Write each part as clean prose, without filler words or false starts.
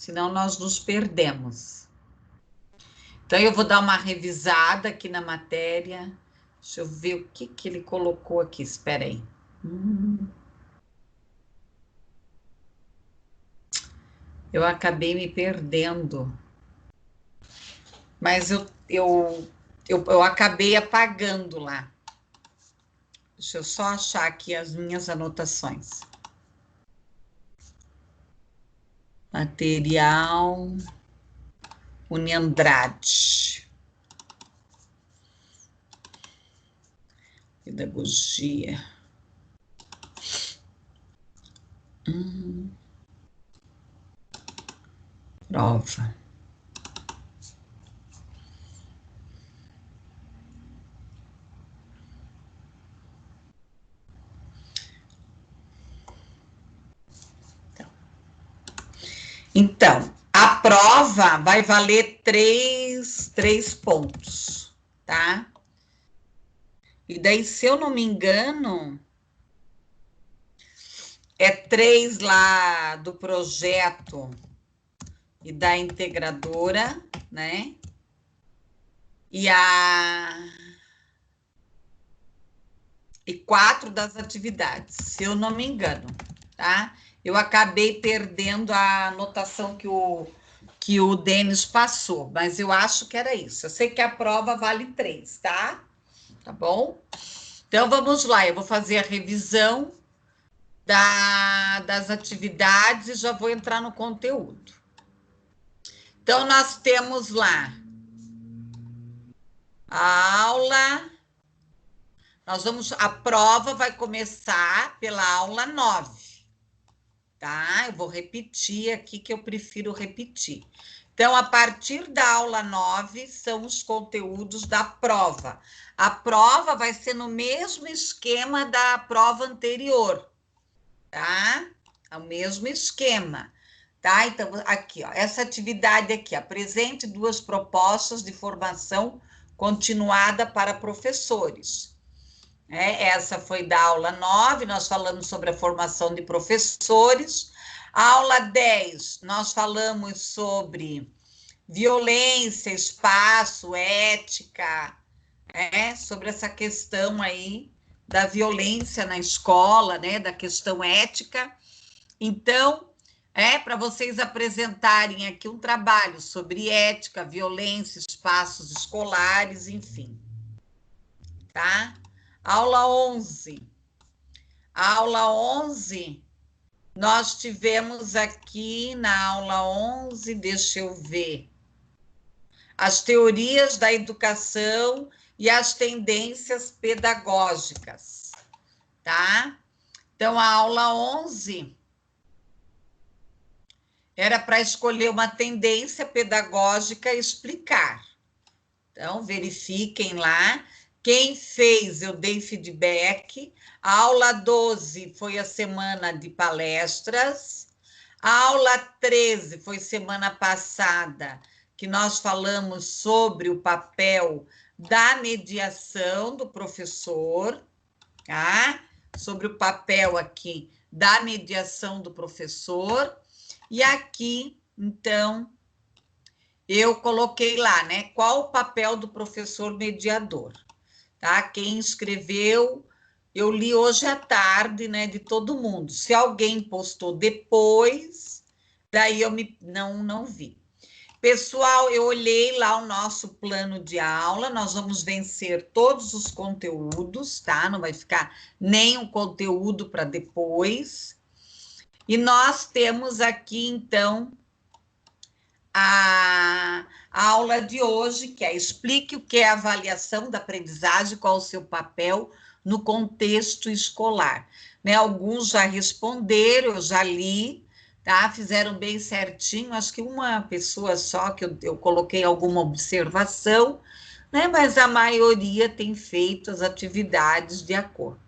senão nós nos perdemos. Então, eu vou dar uma revisada aqui na matéria. Deixa eu ver o que ele colocou aqui, espera aí. Eu acabei me perdendo. Mas eu acabei apagando lá. Deixa eu só achar aqui as minhas anotações. Material Uniandrade. Pedagogia. Prova. Então, a prova vai valer três pontos, tá? E daí, se eu não me engano, é 3 lá do projeto e da integradora, né? E 4 das atividades, se eu não me engano, tá? Eu acabei perdendo a anotação que o Denis passou, mas eu acho que era isso. Eu sei que a prova vale 3, tá? Tá bom? Então, vamos lá, eu vou fazer a revisão das atividades e já vou entrar no conteúdo. Então, nós temos lá a aula. A prova vai começar pela aula 9, tá? Eu vou repetir aqui, que eu prefiro repetir. Então, a partir da aula 9, são os conteúdos da prova. A prova vai ser no mesmo esquema da prova anterior, tá? É o mesmo esquema, tá? Então, aqui, ó, essa atividade aqui, apresente 2 propostas de formação continuada para professores. Essa foi da aula 9, nós falamos sobre a formação de professores. A aula 10, nós falamos sobre violência, espaço, ética, sobre essa questão aí da violência na escola, né, da questão ética. Então, para vocês apresentarem aqui um trabalho sobre ética, violência, espaços escolares, enfim, tá? Aula 11. Aula 11, nós tivemos aqui na aula 11, deixa eu ver, as teorias da educação e as tendências pedagógicas, tá? Então, a aula 11 era para escolher uma tendência pedagógica e explicar. Então, verifiquem lá. Quem fez, eu dei feedback. A aula 12 foi a semana de palestras. A aula 13 foi semana passada, que nós falamos sobre o papel da mediação do professor, tá? Sobre o papel aqui da mediação do professor. E aqui, então, eu coloquei lá, né? Qual o papel do professor mediador, tá? Quem escreveu, eu li hoje à tarde, né? De todo mundo. Se alguém postou depois, daí eu não vi. Pessoal, eu olhei lá o nosso plano de aula, nós vamos vencer todos os conteúdos, tá? Não vai ficar nenhum conteúdo para depois. E nós temos aqui, então, a aula de hoje, que é explique o que é avaliação da aprendizagem, qual o seu papel no contexto escolar. Né? Alguns já responderam, eu já li, tá? Fizeram bem certinho, acho que uma pessoa só que eu coloquei alguma observação, né? Mas a maioria tem feito as atividades de acordo.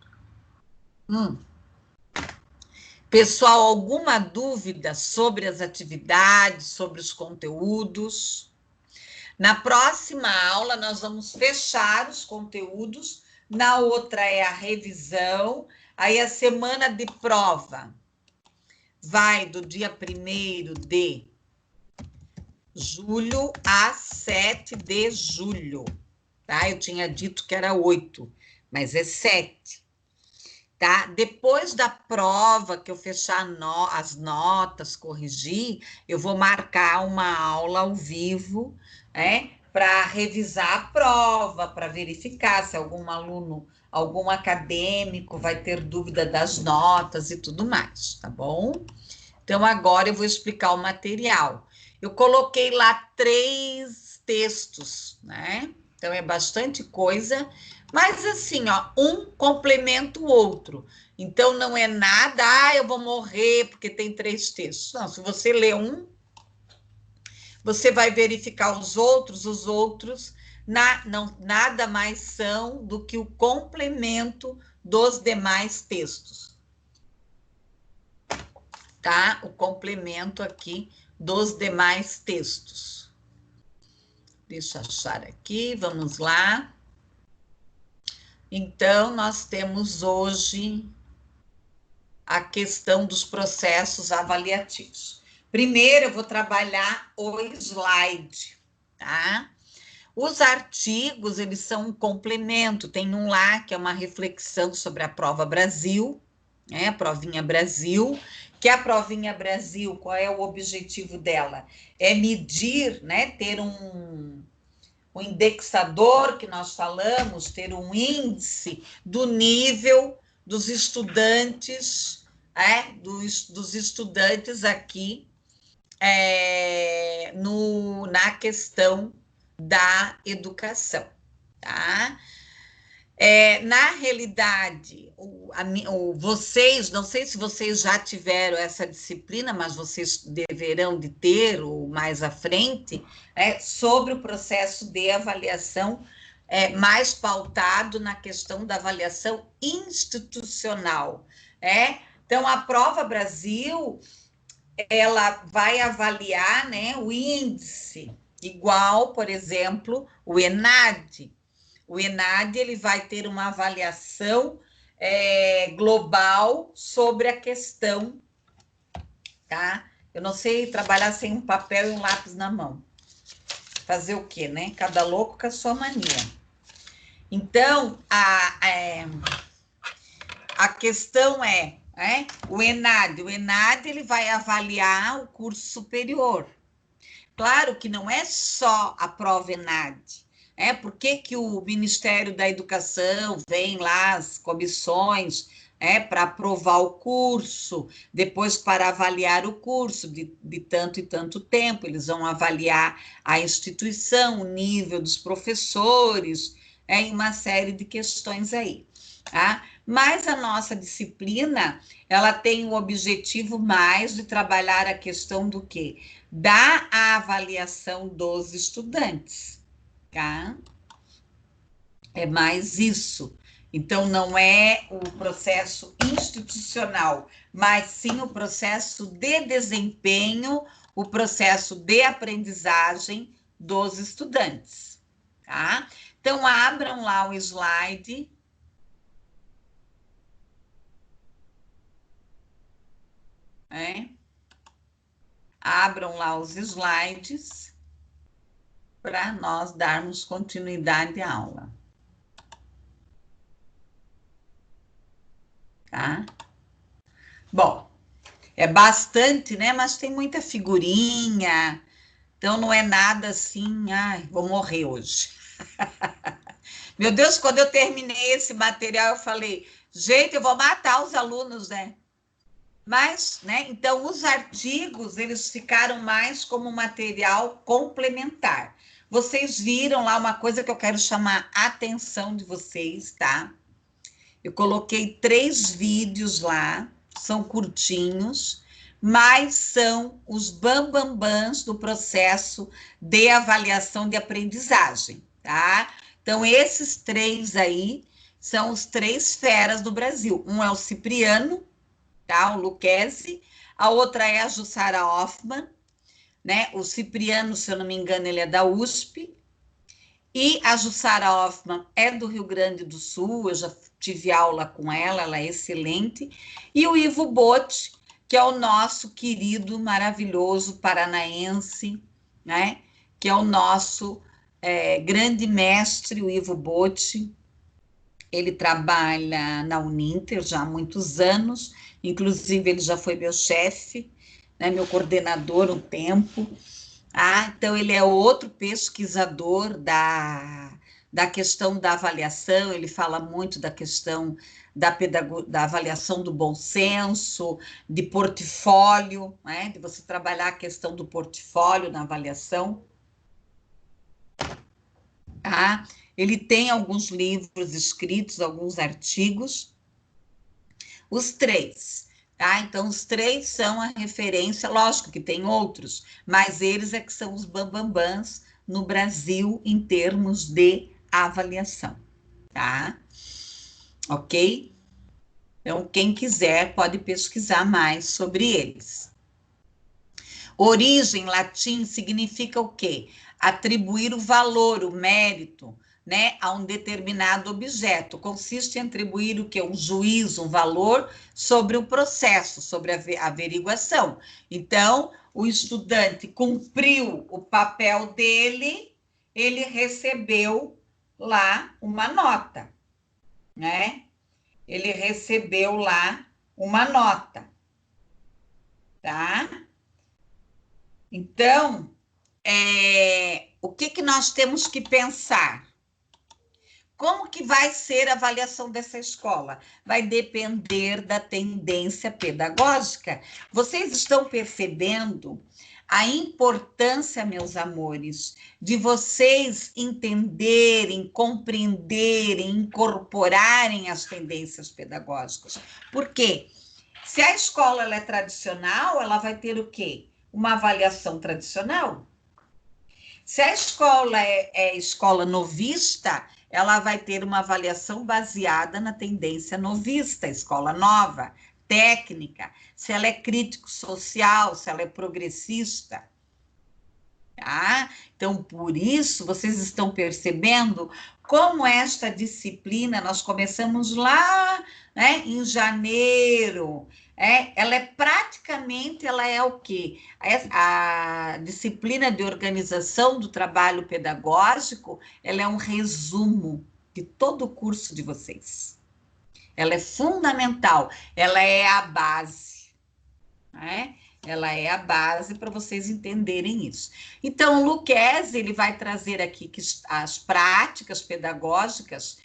Pessoal, alguma dúvida sobre as atividades, sobre os conteúdos? Na próxima aula, nós vamos fechar os conteúdos, na outra é a revisão, aí a semana de prova vai do dia 1º de julho a 7 de julho, tá? Eu tinha dito que era 8, mas é 7, tá? Depois da prova, que eu fechar as notas, corrigir, eu vou marcar uma aula ao vivo, né? Para revisar a prova, para verificar se algum aluno, algum acadêmico vai ter dúvida das notas e tudo mais, tá bom? Então, agora eu vou explicar o material. Eu coloquei lá 3 textos, né? Então, é bastante coisa, mas assim, ó, um complementa o outro. Então, não é nada, eu vou morrer porque tem 3 textos. Não, se você ler um, você vai verificar os outros não, nada mais são do que o complemento dos demais textos, tá? O complemento aqui dos demais textos. Deixa eu achar aqui, vamos lá. Então, nós temos hoje a questão dos processos avaliativos. Primeiro, eu vou trabalhar o slide, tá? Os artigos, eles são um complemento. Tem um lá que é uma reflexão sobre a Prova Brasil, né? A Provinha Brasil, que a Provinha Brasil, qual é o objetivo dela? É medir, né? Ter um indexador que nós falamos, ter um índice do nível dos estudantes, dos estudantes aqui na questão da educação, tá? Na realidade, vocês, não sei se vocês já tiveram essa disciplina, mas vocês deverão de ter, ou mais à frente, sobre o processo de avaliação, mais pautado na questão da avaliação institucional. Então, a Prova Brasil, ela vai avaliar, né, o índice, igual, por exemplo, o ENAD. O ENAD, ele vai ter uma avaliação global sobre a questão, tá? Eu não sei trabalhar sem um papel e um lápis na mão. Fazer o quê, né? Cada louco com a sua mania. Então, a questão o ENAD. O ENAD, ele vai avaliar o curso superior. Claro que não é só a prova ENAD. Por que o Ministério da Educação vem lá, as comissões, para aprovar o curso, depois para avaliar o curso de tanto e tanto tempo, eles vão avaliar a instituição, o nível dos professores, em uma série de questões aí, tá? Mas a nossa disciplina, ela tem o objetivo mais de trabalhar a questão do quê? Da avaliação dos estudantes, tá? É mais isso. Então, não é o processo institucional, mas sim o processo de desempenho, o processo de aprendizagem dos estudantes, tá? Então, abram lá o slide. Abram lá os slides para nós darmos continuidade à aula. Tá? Bom, é bastante, né? Mas tem muita figurinha, então não é nada assim, ai, vou morrer hoje. Meu Deus, quando eu terminei esse material, eu falei, gente, eu vou matar os alunos, né? Mas, né? Então, os artigos, eles ficaram mais como material complementar. Vocês viram lá uma coisa que eu quero chamar a atenção de vocês, tá? Eu coloquei 3 vídeos lá, são curtinhos, mas são os bambambãs do processo de avaliação de aprendizagem, tá? Então, esses 3 aí são os 3 feras do Brasil. Um é o Cipriano, tá? O Lucchesi, a outra é a Jussara Hoffmann, né? O Cipriano, se eu não me engano, ele é da USP, e a Jussara Hoffmann é do Rio Grande do Sul, eu já tive aula com ela, ela é excelente, e o Ivo Botti, que é o nosso querido, maravilhoso paranaense, né? Que é o nosso grande mestre, o Ivo Botti. Ele trabalha na Uninter já há muitos anos, inclusive ele já foi meu chefe, né, meu coordenador um tempo. Então ele é outro pesquisador da questão da avaliação, ele fala muito da questão da avaliação do bom senso, de portfólio, né, de você trabalhar a questão do portfólio na avaliação. Tá? Ele tem alguns livros escritos, alguns artigos, os três. Tá? Então, os três são a referência, lógico que tem outros, mas eles é que são os bambambãs no Brasil em termos de avaliação. Tá? Ok? Então, quem quiser pode pesquisar mais sobre eles. Origem, latim, significa o quê? Atribuir o valor, o mérito, né, a um determinado objeto. Consiste em atribuir o quê? Um juízo, um valor sobre o processo, sobre a averiguação. Então, o estudante cumpriu o papel dele, ele recebeu lá uma nota, né? Ele recebeu lá uma nota, tá? Então, o que nós temos que pensar? Como que vai ser a avaliação dessa escola? Vai depender da tendência pedagógica. Vocês estão percebendo a importância, meus amores, de vocês entenderem, compreenderem, incorporarem as tendências pedagógicas. Por quê? Se a escola ela é tradicional, ela vai ter o quê? Uma avaliação tradicional. Se a escola é escola novista, ela vai ter uma avaliação baseada na tendência novista, escola nova, técnica, se ela é crítico social, se ela é progressista. Tá? Então, por isso, vocês estão percebendo como esta disciplina, nós começamos lá, né, em janeiro, ela é praticamente, ela é o quê? A disciplina de organização do trabalho pedagógico, ela é um resumo de todo o curso de vocês. Ela é fundamental, ela é a base, né? Ela é a base para vocês entenderem isso. Então, o Lucchesi, ele vai trazer aqui que as práticas pedagógicas,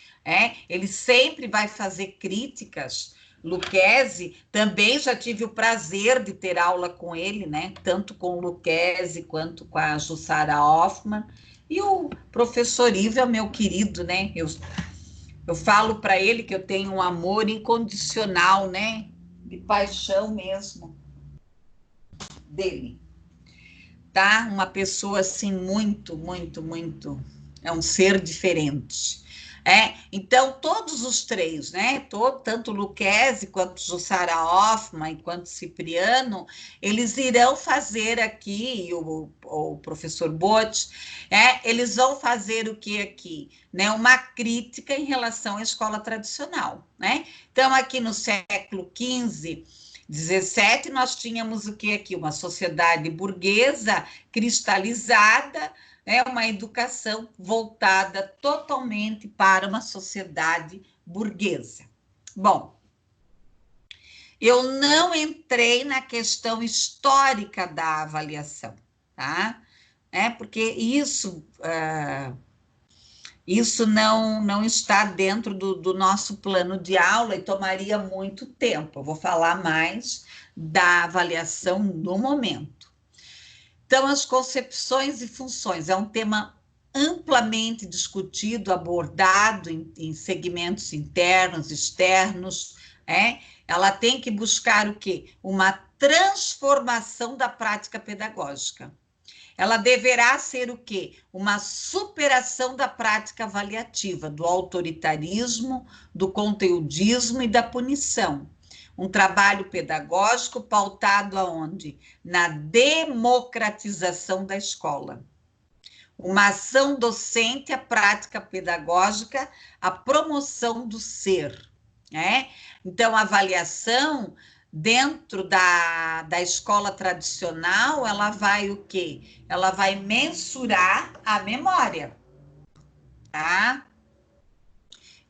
ele sempre vai fazer críticas. Lucchesi, também já tive o prazer de ter aula com ele, né? Tanto com o Lucchesi quanto com a Jussara Hoffmann. E o professor Ivo é meu querido, né? Eu falo para ele que eu tenho um amor incondicional, né? De paixão mesmo dele, tá? Uma pessoa assim muito, muito, muito, é um ser diferente. Então, todos os três, né? Tanto Lucchesi quanto Jussara Hoffmann, quanto Cipriano, eles irão fazer aqui, o professor Botti, eles vão fazer o que aqui? Né? Uma crítica em relação à escola tradicional, né? Então, aqui no século XV, 17, nós tínhamos o que aqui? Uma sociedade burguesa cristalizada, uma educação voltada totalmente para uma sociedade burguesa. Bom, eu não entrei na questão histórica da avaliação, tá? Porque isso não está dentro do nosso plano de aula e tomaria muito tempo. Eu vou falar mais da avaliação no momento. Então, as concepções e funções é um tema amplamente discutido, abordado em segmentos internos, externos. Ela tem que buscar o quê? Uma transformação da prática pedagógica. Ela deverá ser o quê? Uma superação da prática avaliativa, do autoritarismo, do conteudismo e da punição. Um trabalho pedagógico pautado aonde? Na democratização da escola. Uma ação docente, a prática pedagógica, a promoção do ser. Então, a avaliação dentro da escola tradicional, ela vai o quê? Ela vai mensurar a memória, tá?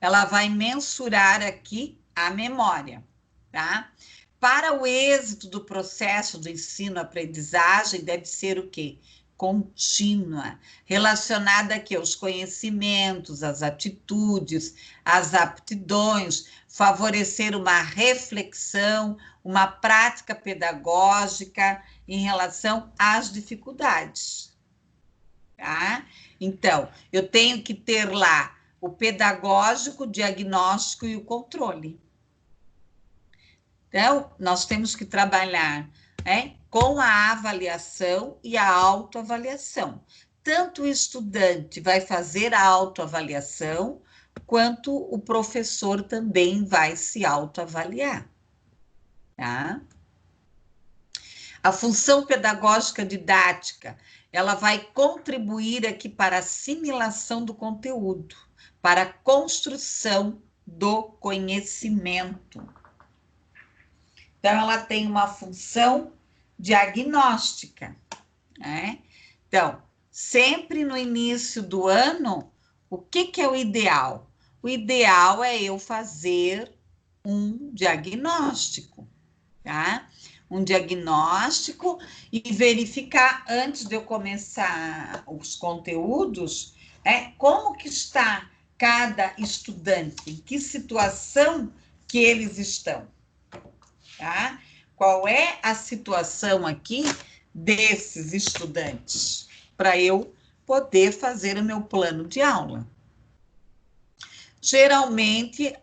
Ela vai mensurar aqui a memória, tá? Para o êxito do processo do ensino-aprendizagem, deve ser o quê? Contínua, relacionada aqui aos conhecimentos, às atitudes, às aptidões, favorecer uma reflexão, uma prática pedagógica em relação às dificuldades, tá? Então, eu tenho que ter lá o pedagógico, o diagnóstico e o controle. Então, nós temos que trabalhar com a avaliação e a autoavaliação. Tanto o estudante vai fazer a autoavaliação, quanto o professor também vai se autoavaliar, tá? A função pedagógica didática, ela vai contribuir aqui para a assimilação do conteúdo, para a construção do conhecimento. Então, ela tem uma função diagnóstica, né? Então, sempre no início do ano, o que é o ideal? O ideal é eu fazer um diagnóstico, tá? Um diagnóstico e verificar, antes de eu começar os conteúdos, como que está cada estudante, em que situação que eles estão, tá? Qual é a situação aqui desses estudantes, para eu poder fazer o meu plano de aula. Geralmente,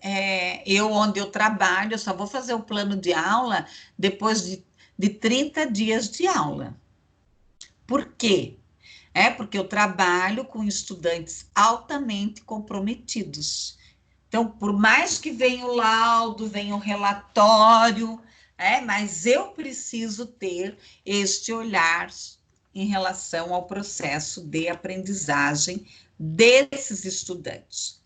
onde eu trabalho, eu só vou fazer o plano de aula depois de 30 dias de aula. Por quê? Porque eu trabalho com estudantes altamente comprometidos. Então, por mais que venha o laudo, venha o relatório, mas eu preciso ter este olhar em relação ao processo de aprendizagem desses estudantes.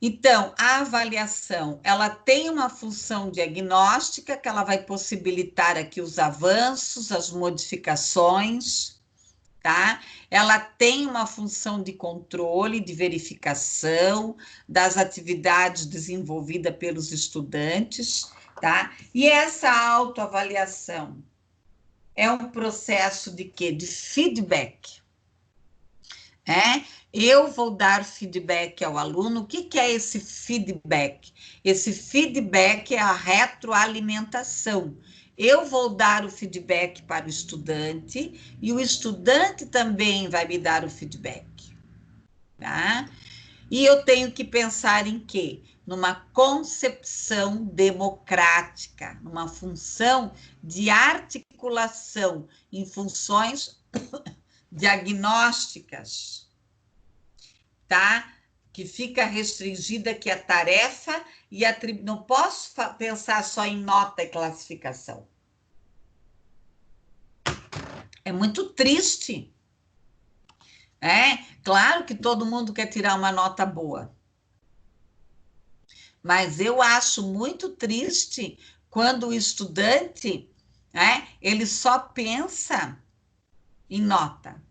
Então, a avaliação, ela tem uma função diagnóstica, que ela vai possibilitar aqui os avanços, as modificações, tá? Ela tem uma função de controle, de verificação das atividades desenvolvidas pelos estudantes, tá? E essa autoavaliação é um processo de quê? De feedback. Eu vou dar feedback ao aluno. O que é esse feedback? Esse feedback é a retroalimentação. Eu vou dar o feedback para o estudante e o estudante também vai me dar o feedback, tá? E eu tenho que pensar em quê? Numa concepção democrática, numa função de articulação em funções diagnósticas, tá? Que fica restringida aqui a tarefa e não posso pensar só em nota e classificação. É muito triste. Claro que todo mundo quer tirar uma nota boa. Mas eu acho muito triste quando o estudante, ele só pensa em nota.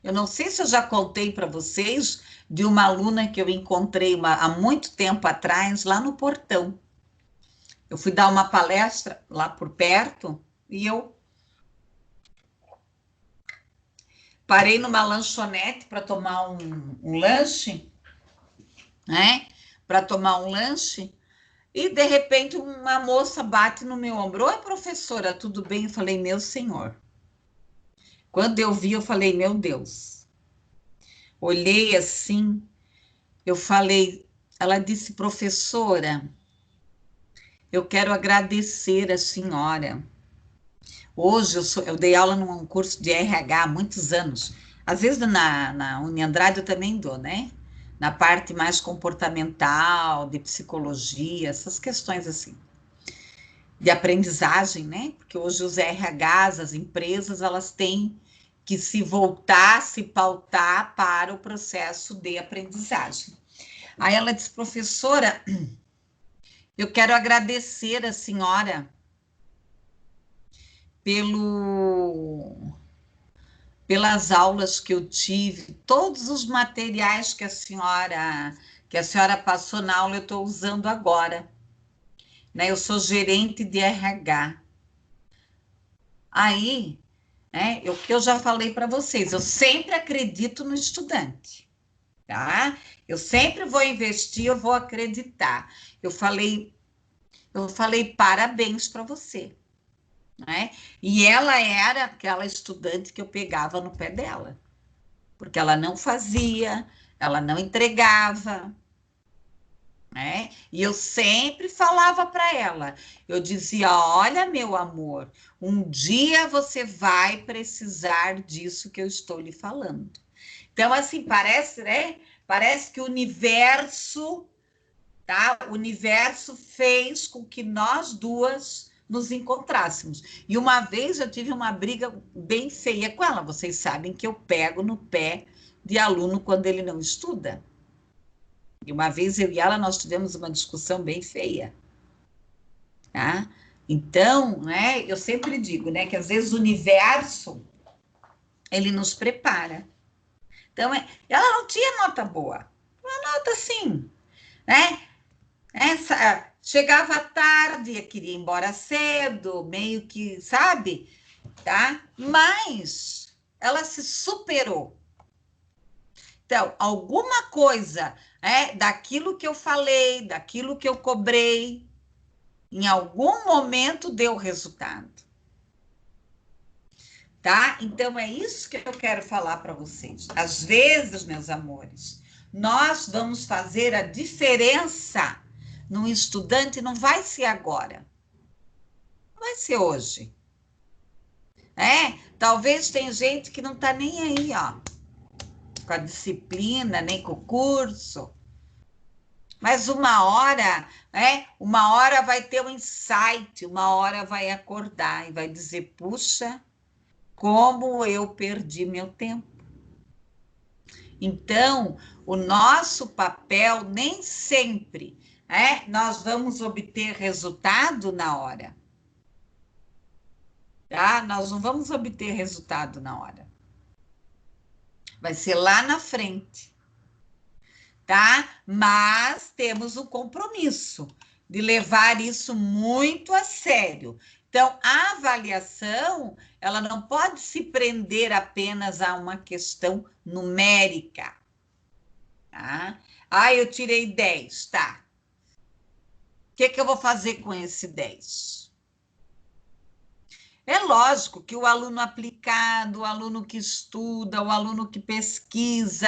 Eu não sei se eu já contei para vocês de uma aluna que eu encontrei há muito tempo atrás, lá no Portão. Eu fui dar uma palestra lá por perto e eu parei numa lanchonete para tomar um lanche, para tomar um lanche, e de repente uma moça bate no meu ombro. Oi, professora, tudo bem? Eu falei, meu senhor. Quando eu vi, eu falei, meu Deus. Olhei assim, eu falei, ela disse, professora, eu quero agradecer a senhora. Hoje eu dei aula num curso de RH há muitos anos. Às vezes na Uniandrade eu também dou, né? Na parte mais comportamental, de psicologia, essas questões assim. De aprendizagem, né? Porque hoje os RHs, as empresas, elas têm que se voltar, se pautar para o processo de aprendizagem. Aí ela disse, professora, Eu quero agradecer a senhora pelas aulas que eu tive, todos os materiais que a senhora passou na aula, eu estou usando agora, né? Eu sou gerente de RH. Aí, né, o que eu já falei para vocês, eu sempre acredito no estudante, tá? Eu sempre vou investir, eu vou acreditar. Eu falei parabéns para você, né? E ela era aquela estudante que eu pegava no pé dela, porque ela não fazia, ela não entregava, né? E eu sempre falava para ela, eu dizia, olha, meu amor, um dia você vai precisar disso que eu estou lhe falando. Então, assim, parece, né? Parece que o universo, tá? O universo fez com que nós duas nos encontrássemos. E uma vez eu tive uma briga bem feia com ela. Vocês sabem que eu pego no pé de aluno quando ele não estuda. E uma vez eu e ela, nós tivemos uma discussão bem feia, tá? Então, né, eu sempre digo, né, que às vezes o universo, ele nos prepara. Então, ela não tinha nota boa, uma nota assim, né? Chegava tarde, queria ir embora cedo, meio que, sabe? Tá? Mas ela se superou. Então, alguma coisa daquilo que eu falei, daquilo que eu cobrei, em algum momento deu resultado. Tá? Então, é isso que eu quero falar para vocês. Às vezes, meus amores, nós vamos fazer a diferença num estudante, não vai ser agora, não vai ser hoje. Talvez tem gente que não está nem aí, ó, com a disciplina, nem com o curso. Mas uma hora vai ter um insight, uma hora vai acordar e vai dizer, puxa, como eu perdi meu tempo. Então, o nosso papel nem sempre nós vamos obter resultado na hora. Tá? Nós não vamos obter resultado na hora. Vai ser lá na frente. Tá? Mas temos o compromisso de levar isso muito a sério. Então, a avaliação, ela não pode se prender apenas a uma questão numérica. Tá? Eu tirei 10, tá? O que eu vou fazer com esse 10? É lógico que o aluno aplicado, o aluno que estuda, o aluno que pesquisa,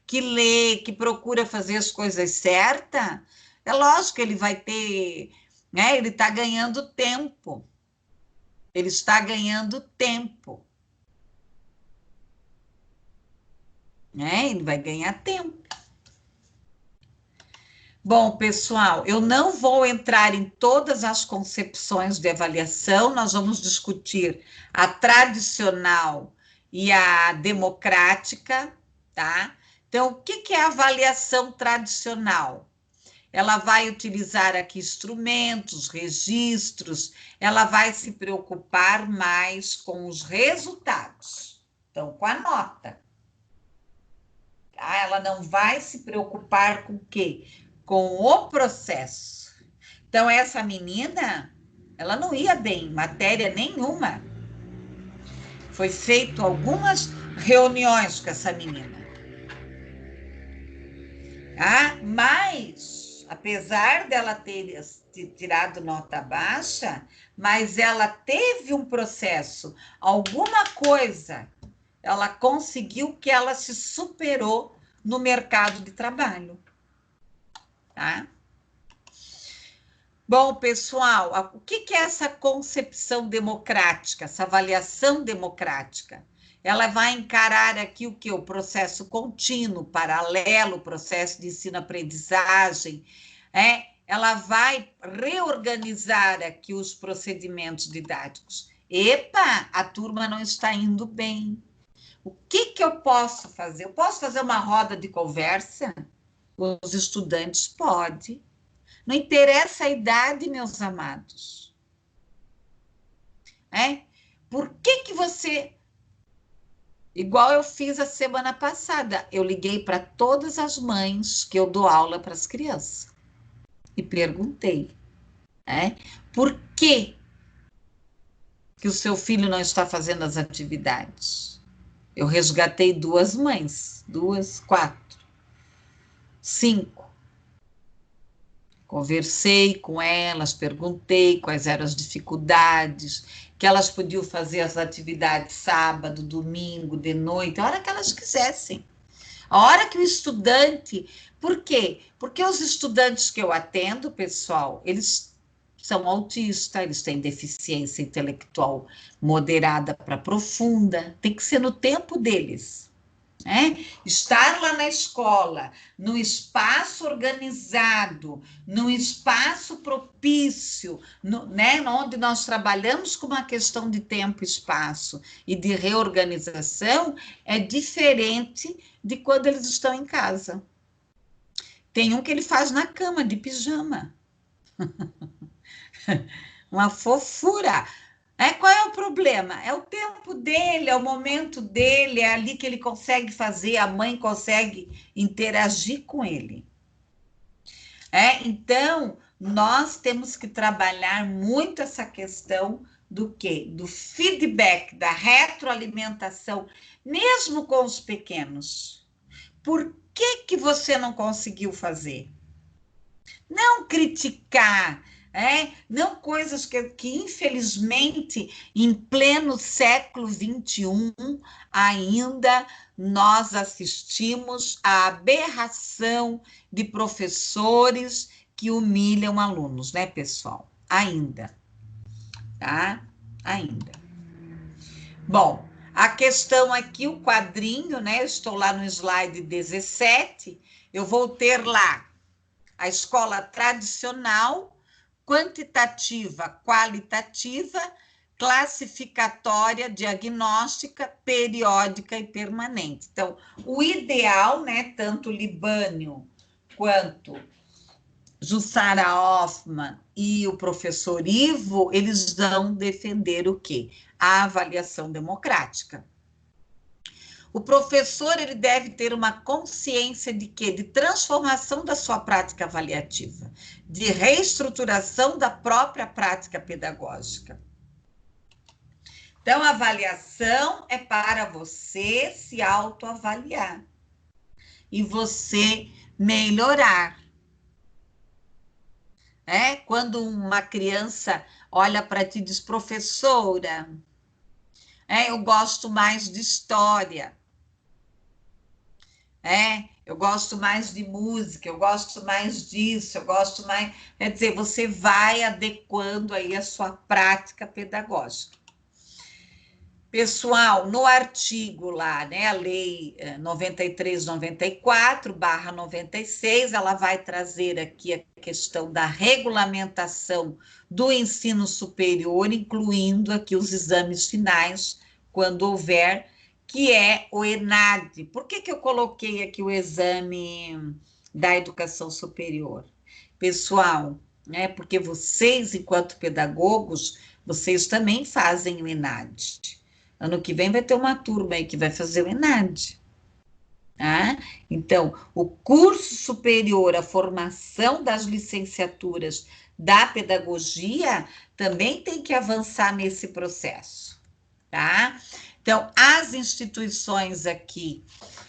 que lê, que procura fazer as coisas certas, é lógico que ele vai ter, né? Ele está ganhando tempo. Ele está ganhando tempo. Né? Ele vai ganhar tempo. Bom, pessoal, eu não vou entrar em todas as concepções de avaliação, nós vamos discutir a tradicional e a democrática, tá? Então, o que é a avaliação tradicional? Ela vai utilizar aqui instrumentos, registros, ela vai se preocupar mais com os resultados, então, com a nota. Tá? Ela não vai se preocupar com o quê? Com o processo. Então, essa menina, ela não ia bem em matéria nenhuma. Foi feito algumas reuniões com essa menina. Mas, apesar dela ter tirado nota baixa, mas ela teve um processo, alguma coisa, ela conseguiu que ela se superou no mercado de trabalho. Tá? Bom, pessoal, o que é essa concepção democrática, essa avaliação democrática? Ela vai encarar aqui o que? O processo contínuo, paralelo, o processo de ensino-aprendizagem. Ela vai reorganizar aqui os procedimentos didáticos. Epa, a turma não está indo bem. O que eu posso fazer? Eu posso fazer uma roda de conversa? Os estudantes podem. Não interessa a idade, meus amados. Por que você... Igual eu fiz a semana passada, eu liguei para todas as mães que eu dou aula para as crianças e perguntei, por que o seu filho não está fazendo as atividades? Eu resgatei 2 mães, 2, 4, 5. Conversei com elas, perguntei quais eram as dificuldades, que elas podiam fazer as atividades sábado, domingo, de noite, a hora que elas quisessem. A hora que o estudante... Por quê? Porque os estudantes que eu atendo, pessoal, eles são autistas, eles têm deficiência intelectual moderada para profunda, tem que ser no tempo deles. Estar lá na escola, num espaço organizado, num espaço propício, onde nós trabalhamos com uma questão de tempo, espaço e de reorganização, é diferente de quando eles estão em casa. Tem um que ele faz na cama, de pijama. Uma fofura. Qual é o problema? É o tempo dele, é o momento dele, é ali que ele consegue fazer, a mãe consegue interagir com ele. Então, nós temos que trabalhar muito essa questão do quê? Do feedback, da retroalimentação, mesmo com os pequenos. Por que você não conseguiu fazer? Não criticar, não coisas que infelizmente, em pleno século XXI, ainda nós assistimos à aberração de professores que humilham alunos, né, pessoal? Ainda, tá? Ainda. Bom, a questão aqui, o quadrinho, né? Eu estou lá no slide 17, eu vou ter lá a escola tradicional, quantitativa, qualitativa, classificatória, diagnóstica, periódica e permanente. Então, o ideal, né, tanto Libânio quanto Jussara Hoffmann e o professor Ivo, eles vão defender o quê? A avaliação democrática. O professor, ele deve ter uma consciência de quê? De transformação da sua prática avaliativa, de reestruturação da própria prática pedagógica. Então, a avaliação é para você se autoavaliar e você melhorar. Quando uma criança olha para ti e diz, professora, eu gosto mais de história. Eu gosto mais de música, eu gosto mais disso, eu gosto mais... Quer dizer, você vai adequando aí a sua prática pedagógica. Pessoal, no artigo lá, né, a lei 93/94/96, ela vai trazer aqui a questão da regulamentação do ensino superior, incluindo aqui os exames finais, quando houver, que é o ENAD. Por que eu coloquei aqui o exame da educação superior? Pessoal, porque vocês, enquanto pedagogos, vocês também fazem o ENAD. Ano que vem vai ter uma turma aí que vai fazer o ENAD. Então, o curso superior, a formação das licenciaturas da pedagogia, também tem que avançar nesse processo, tá? Então, as instituições aqui,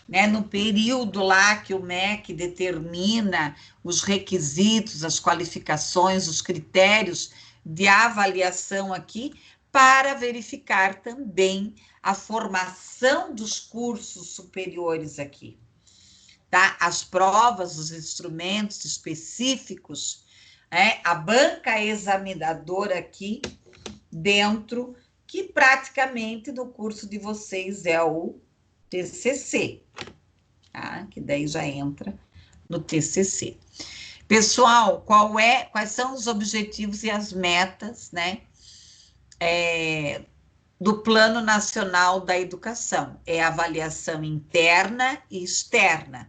né, no período lá que o MEC determina os requisitos, as qualificações, os critérios de avaliação aqui, para verificar também a formação dos cursos superiores aqui, tá? As provas, os instrumentos específicos, a banca examinadora aqui dentro, que praticamente no curso de vocês é o TCC, tá? Que daí já entra no TCC. Pessoal, quais são os objetivos e as metas, né? Do Plano Nacional da Educação? É avaliação interna e externa.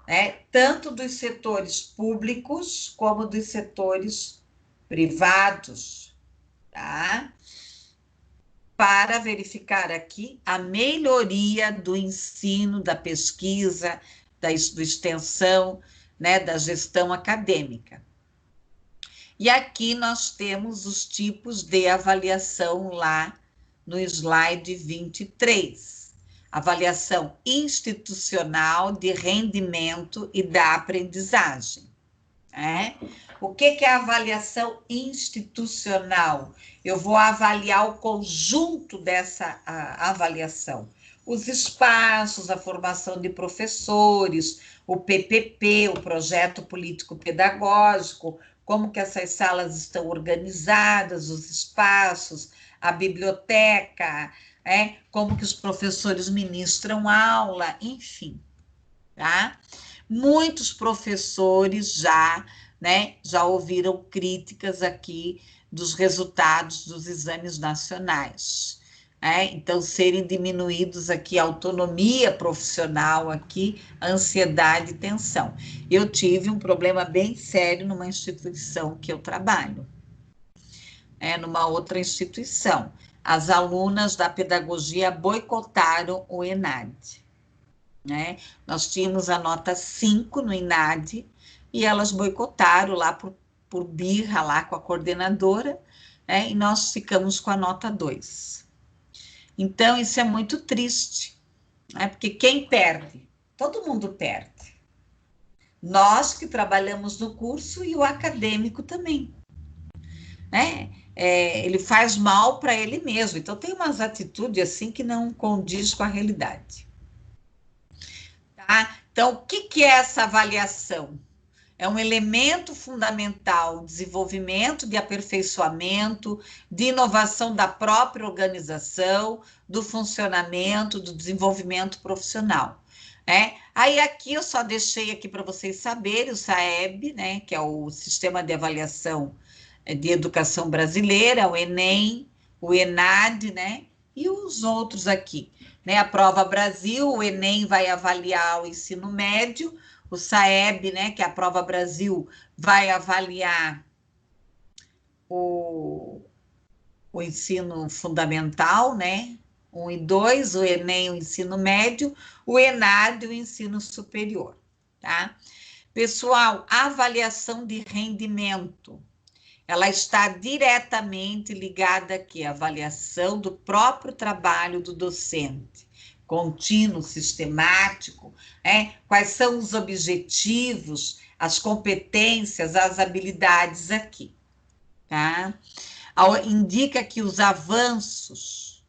né, tanto dos setores públicos como dos setores privados, tá? Para verificar aqui a melhoria do ensino, da pesquisa, da extensão, né, da gestão acadêmica. E aqui nós temos os tipos de avaliação lá no slide 23. Avaliação institucional de rendimento e da aprendizagem. O que é a avaliação institucional? Eu vou avaliar o conjunto dessa avaliação. Os espaços, a formação de professores, o PPP, o projeto político-pedagógico, como que essas salas estão organizadas, os espaços, a biblioteca, como que os professores ministram aula, enfim, tá? Muitos professores já ouviram críticas aqui dos resultados dos exames nacionais. Então, serem diminuídos aqui a autonomia profissional aqui, ansiedade e tensão. Eu tive um problema bem sério numa instituição que eu trabalho, numa outra instituição. As alunas da pedagogia boicotaram o ENAD. Nós tínhamos a nota 5 no ENAD e elas boicotaram lá por birra lá com a coordenadora, e nós ficamos com a nota 2. Então, isso é muito triste, porque quem perde? Todo mundo perde. Nós que trabalhamos no curso e o acadêmico também. Ele faz mal para ele mesmo, então tem umas atitudes assim que não condiz com a realidade. Tá? Então, o que é essa avaliação? É um elemento fundamental de desenvolvimento, de aperfeiçoamento, de inovação da própria organização, do funcionamento, do desenvolvimento profissional. Aí aqui eu só deixei aqui para vocês saberem o SAEB, que é o Sistema de Avaliação de Educação Brasileira, o ENEM, o ENAD, e os outros aqui. A Prova Brasil, o ENEM vai avaliar o ensino médio, o SAEB, que é a Prova Brasil, vai avaliar o ensino fundamental, 1 e 2, o ENEM, o ensino médio, o ENAD, o ensino superior, tá? Pessoal, a avaliação de rendimento, ela está diretamente ligada aqui à avaliação do próprio trabalho do docente, contínuo, sistemático, quais são os objetivos, as competências, as habilidades aqui, tá? Indica que os avanços,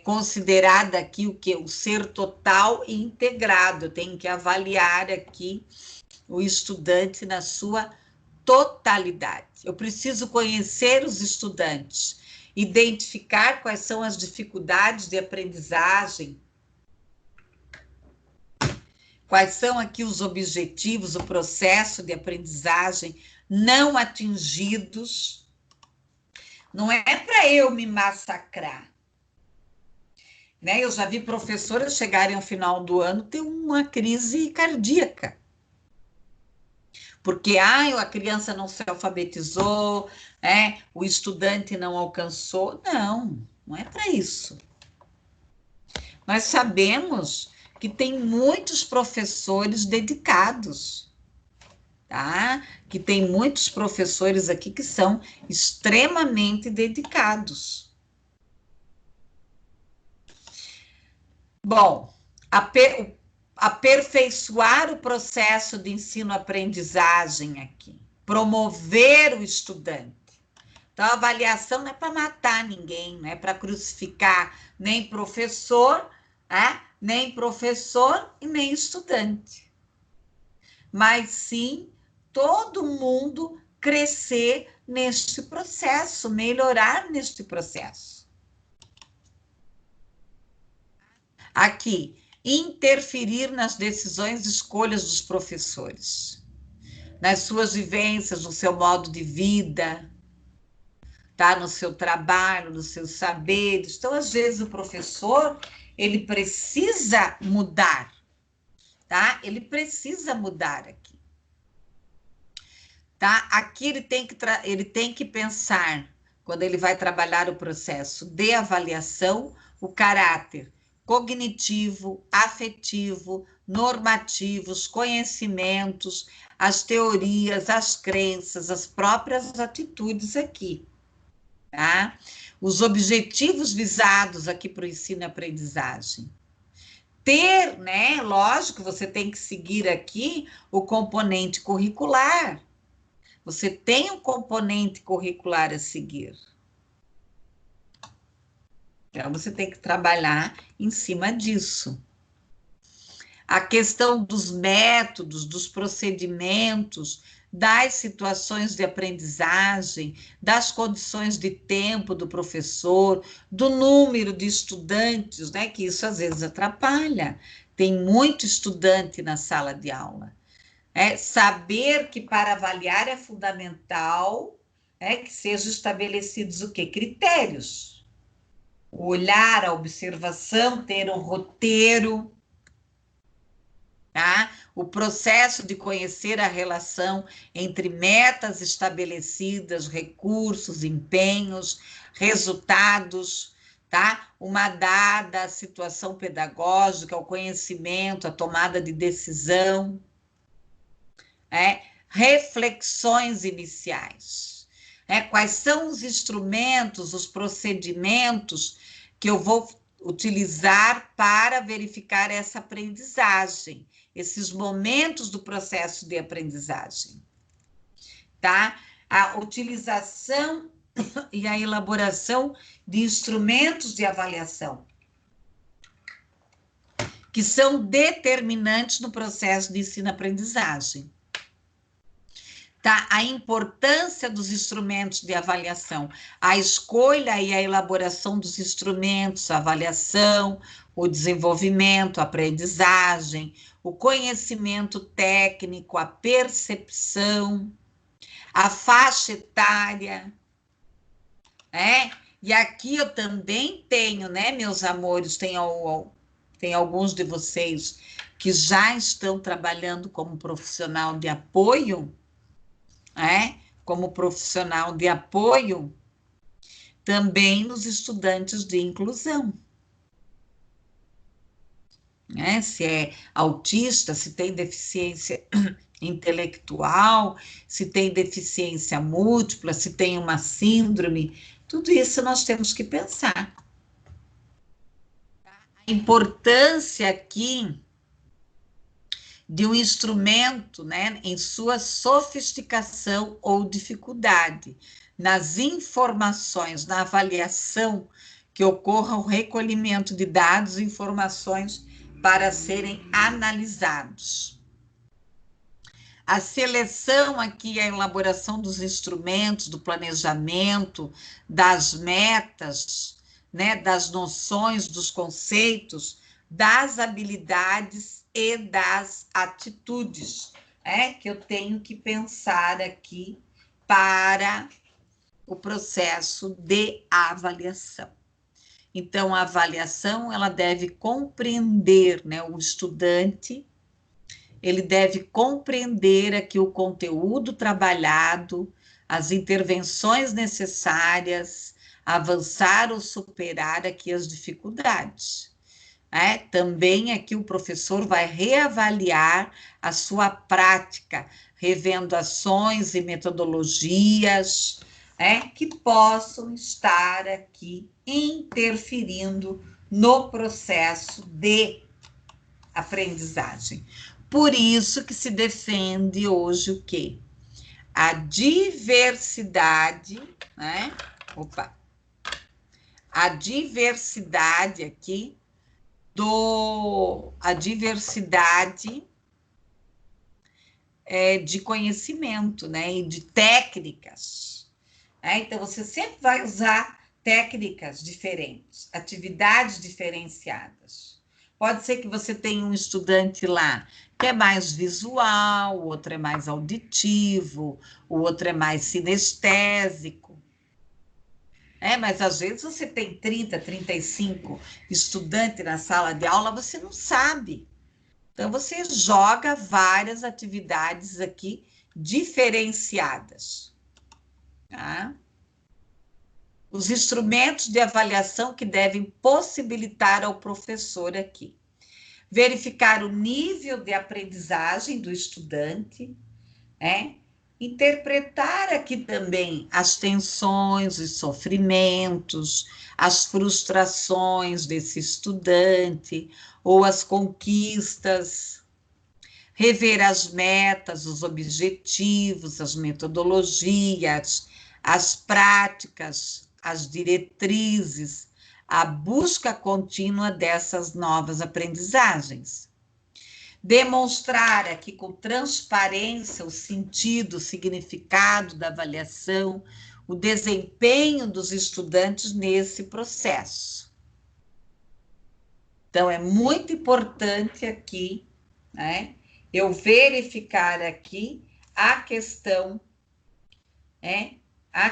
considerado aqui o ser total e integrado, eu tenho que avaliar aqui o estudante na sua totalidade. Eu preciso conhecer os estudantes, identificar quais são as dificuldades de aprendizagem, quais são aqui os objetivos, o processo de aprendizagem não atingidos. Não é para eu me massacrar. Eu já vi professoras chegarem ao final do ano ter uma crise cardíaca. Porque a criança não se alfabetizou, o estudante não alcançou. Não é para isso. Nós sabemos que tem muitos professores dedicados, tá? Que tem muitos professores aqui que são extremamente dedicados. Bom, aperfeiçoar o processo de ensino-aprendizagem aqui, promover o estudante. Então, a avaliação não é para matar ninguém, não é para crucificar nem professor e nem estudante. Mas sim, todo mundo crescer neste processo, melhorar neste processo. Aqui, interferir nas decisões e escolhas dos professores, nas suas vivências, no seu modo de vida, tá? No seu trabalho, nos seus saberes. Então, às vezes, o professor, ele precisa mudar, tá? Ele precisa mudar aqui. Tá? Aqui ele tem que pensar, quando ele vai trabalhar o processo de avaliação, o caráter cognitivo, afetivo, normativos, conhecimentos, as teorias, as crenças, as próprias atitudes aqui, tá? Os objetivos visados aqui para o ensino e aprendizagem. Ter, né? Lógico, você tem que seguir aqui o componente curricular. Você tem um componente curricular a seguir. Então, você tem que trabalhar em cima disso. A questão dos métodos, dos procedimentos, das situações de aprendizagem, das condições de tempo do professor, do número de estudantes, né? Que isso às vezes atrapalha. Tem muito estudante na sala de aula. Saber que para avaliar é fundamental que sejam estabelecidos o quê? Critérios. O olhar, a observação, ter um roteiro, tá? O processo de conhecer a relação entre metas estabelecidas, recursos, empenhos, resultados, tá? Uma dada situação pedagógica, o conhecimento, a tomada de decisão, reflexões iniciais. Quais são os instrumentos, os procedimentos que eu vou utilizar para verificar essa aprendizagem, esses momentos do processo de aprendizagem, tá? A utilização e a elaboração de instrumentos de avaliação, que são determinantes no processo de ensino-aprendizagem. Tá? A importância dos instrumentos de avaliação, a escolha e a elaboração dos instrumentos, a avaliação, o desenvolvimento, a aprendizagem, o conhecimento técnico, a percepção, a faixa etária, E aqui eu também tenho, né, meus amores, tem alguns de vocês que já estão trabalhando como profissional de apoio, como profissional de apoio, também nos estudantes de inclusão. Se é autista, se tem deficiência intelectual, se tem deficiência múltipla, se tem uma síndrome, tudo isso nós temos que pensar. A importância aqui de um instrumento, em sua sofisticação ou dificuldade, nas informações, na avaliação, que ocorra o recolhimento de dados e informações para serem analisados. A seleção aqui, a elaboração dos instrumentos, do planejamento, das metas, das noções, dos conceitos, das habilidades e das atitudes, que eu tenho que pensar aqui para o processo de avaliação. Então, a avaliação, ela deve compreender, o estudante, ele deve compreender aqui o conteúdo trabalhado, as intervenções necessárias, avançar ou superar aqui as dificuldades. Também aqui o professor vai reavaliar a sua prática, revendo ações e metodologias, que possam estar aqui interferindo no processo de aprendizagem. Por isso que se defende hoje o quê? A diversidade, a diversidade aqui a diversidade de conhecimento, e de técnicas. Então, você sempre vai usar técnicas diferentes, atividades diferenciadas. Pode ser que você tenha um estudante lá que é mais visual, o outro é mais auditivo, o outro é mais sinestésico. Mas às vezes você tem 30, 35 estudantes na sala de aula, você não sabe. Então, você joga várias atividades aqui diferenciadas. Tá? Os instrumentos de avaliação que devem possibilitar ao professor aqui. Verificar o nível de aprendizagem do estudante, interpretar aqui também as tensões, os sofrimentos, as frustrações desse estudante, ou as conquistas, rever as metas, os objetivos, as metodologias, as práticas, as diretrizes, a busca contínua dessas novas aprendizagens. Demonstrar aqui com transparência o sentido, o significado da avaliação, o desempenho dos estudantes nesse processo. Então, é muito importante aqui, eu verificar aqui a questão, aqui a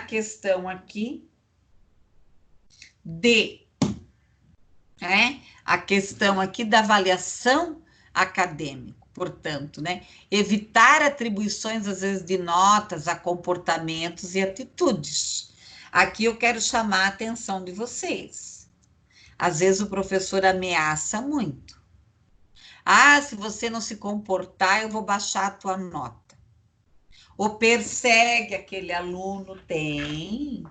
questão aqui da avaliação acadêmica, portanto, evitar atribuições, às vezes, de notas a comportamentos e atitudes. Aqui eu quero chamar a atenção de vocês. Às vezes o professor ameaça muito. Se você não se comportar, eu vou baixar a tua nota. Ou persegue aquele aluno. Tem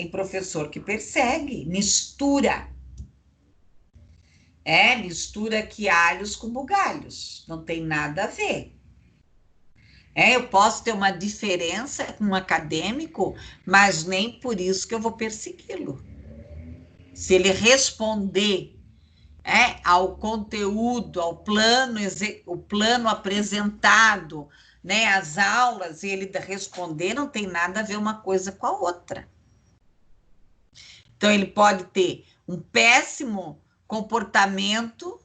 professor que persegue, mistura. Mistura aqui alhos com bugalhos. Não tem nada a ver. Eu posso ter uma diferença com um acadêmico, mas nem por isso que eu vou persegui-lo. Se ele responder ao conteúdo, ao plano, o plano apresentado, as aulas, e ele responder, não tem nada a ver uma coisa com a outra. Então, ele pode ter um péssimo comportamento,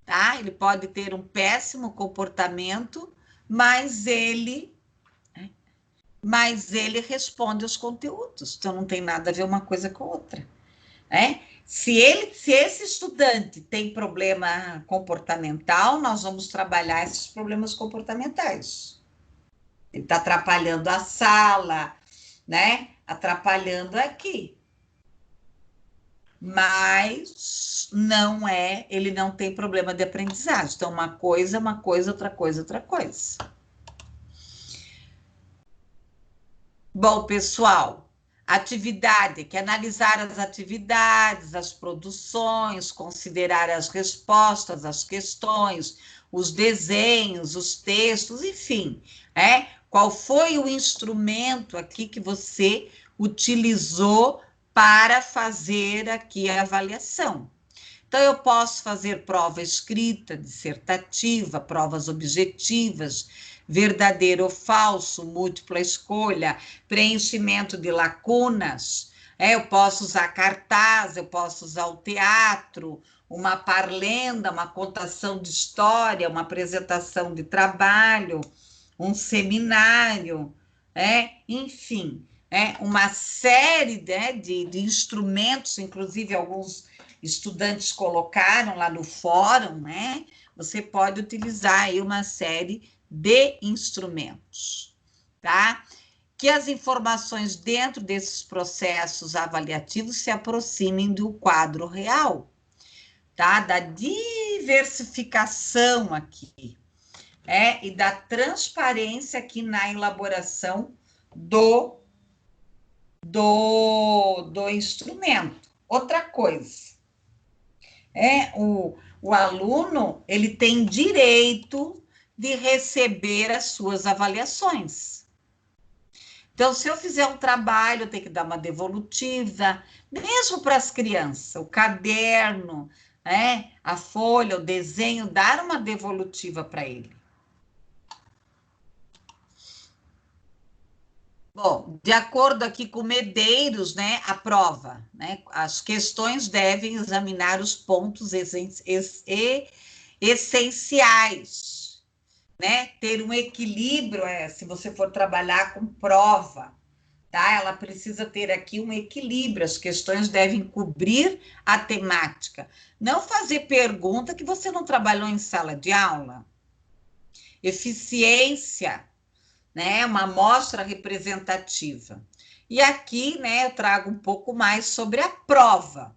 tá? Ele pode ter um péssimo comportamento, mas ele responde aos conteúdos. Então, não tem nada a ver uma coisa com a outra. Se esse estudante tem problema comportamental, nós vamos trabalhar esses problemas comportamentais. Ele está atrapalhando a sala, atrapalhando aqui. Mas ele não tem problema de aprendizagem. Então, uma coisa, outra coisa, outra coisa. Bom, pessoal, atividade, que é analisar as atividades, as produções, considerar as respostas, as questões, os desenhos, os textos, enfim, qual foi o instrumento aqui que você utilizou para fazer aqui a avaliação. Então, eu posso fazer prova escrita, dissertativa, provas objetivas, verdadeiro ou falso, múltipla escolha, preenchimento de lacunas. Eu posso usar cartaz, eu posso usar o teatro, uma parlenda, uma contação de história, uma apresentação de trabalho, um seminário, enfim, uma série de instrumentos, inclusive alguns estudantes colocaram lá no fórum, Você pode utilizar aí uma série de instrumentos, tá? Que as informações dentro desses processos avaliativos se aproximem do quadro real, tá? Da diversificação aqui, e da transparência aqui na elaboração do instrumento. Outra coisa, o aluno, ele tem direito de receber as suas avaliações. Então, se eu fizer um trabalho, eu tenho que dar uma devolutiva, mesmo para as crianças, o caderno, a folha, o desenho, dar uma devolutiva para ele. Bom, de acordo aqui com Medeiros, a prova, as questões devem examinar os pontos essenciais, ter um equilíbrio, se você for trabalhar com prova, tá? Ela precisa ter aqui um equilíbrio, as questões devem cobrir a temática. Não fazer pergunta que você não trabalhou em sala de aula. Eficiência, né? Uma amostra representativa. E aqui, né, eu trago um pouco mais sobre a prova.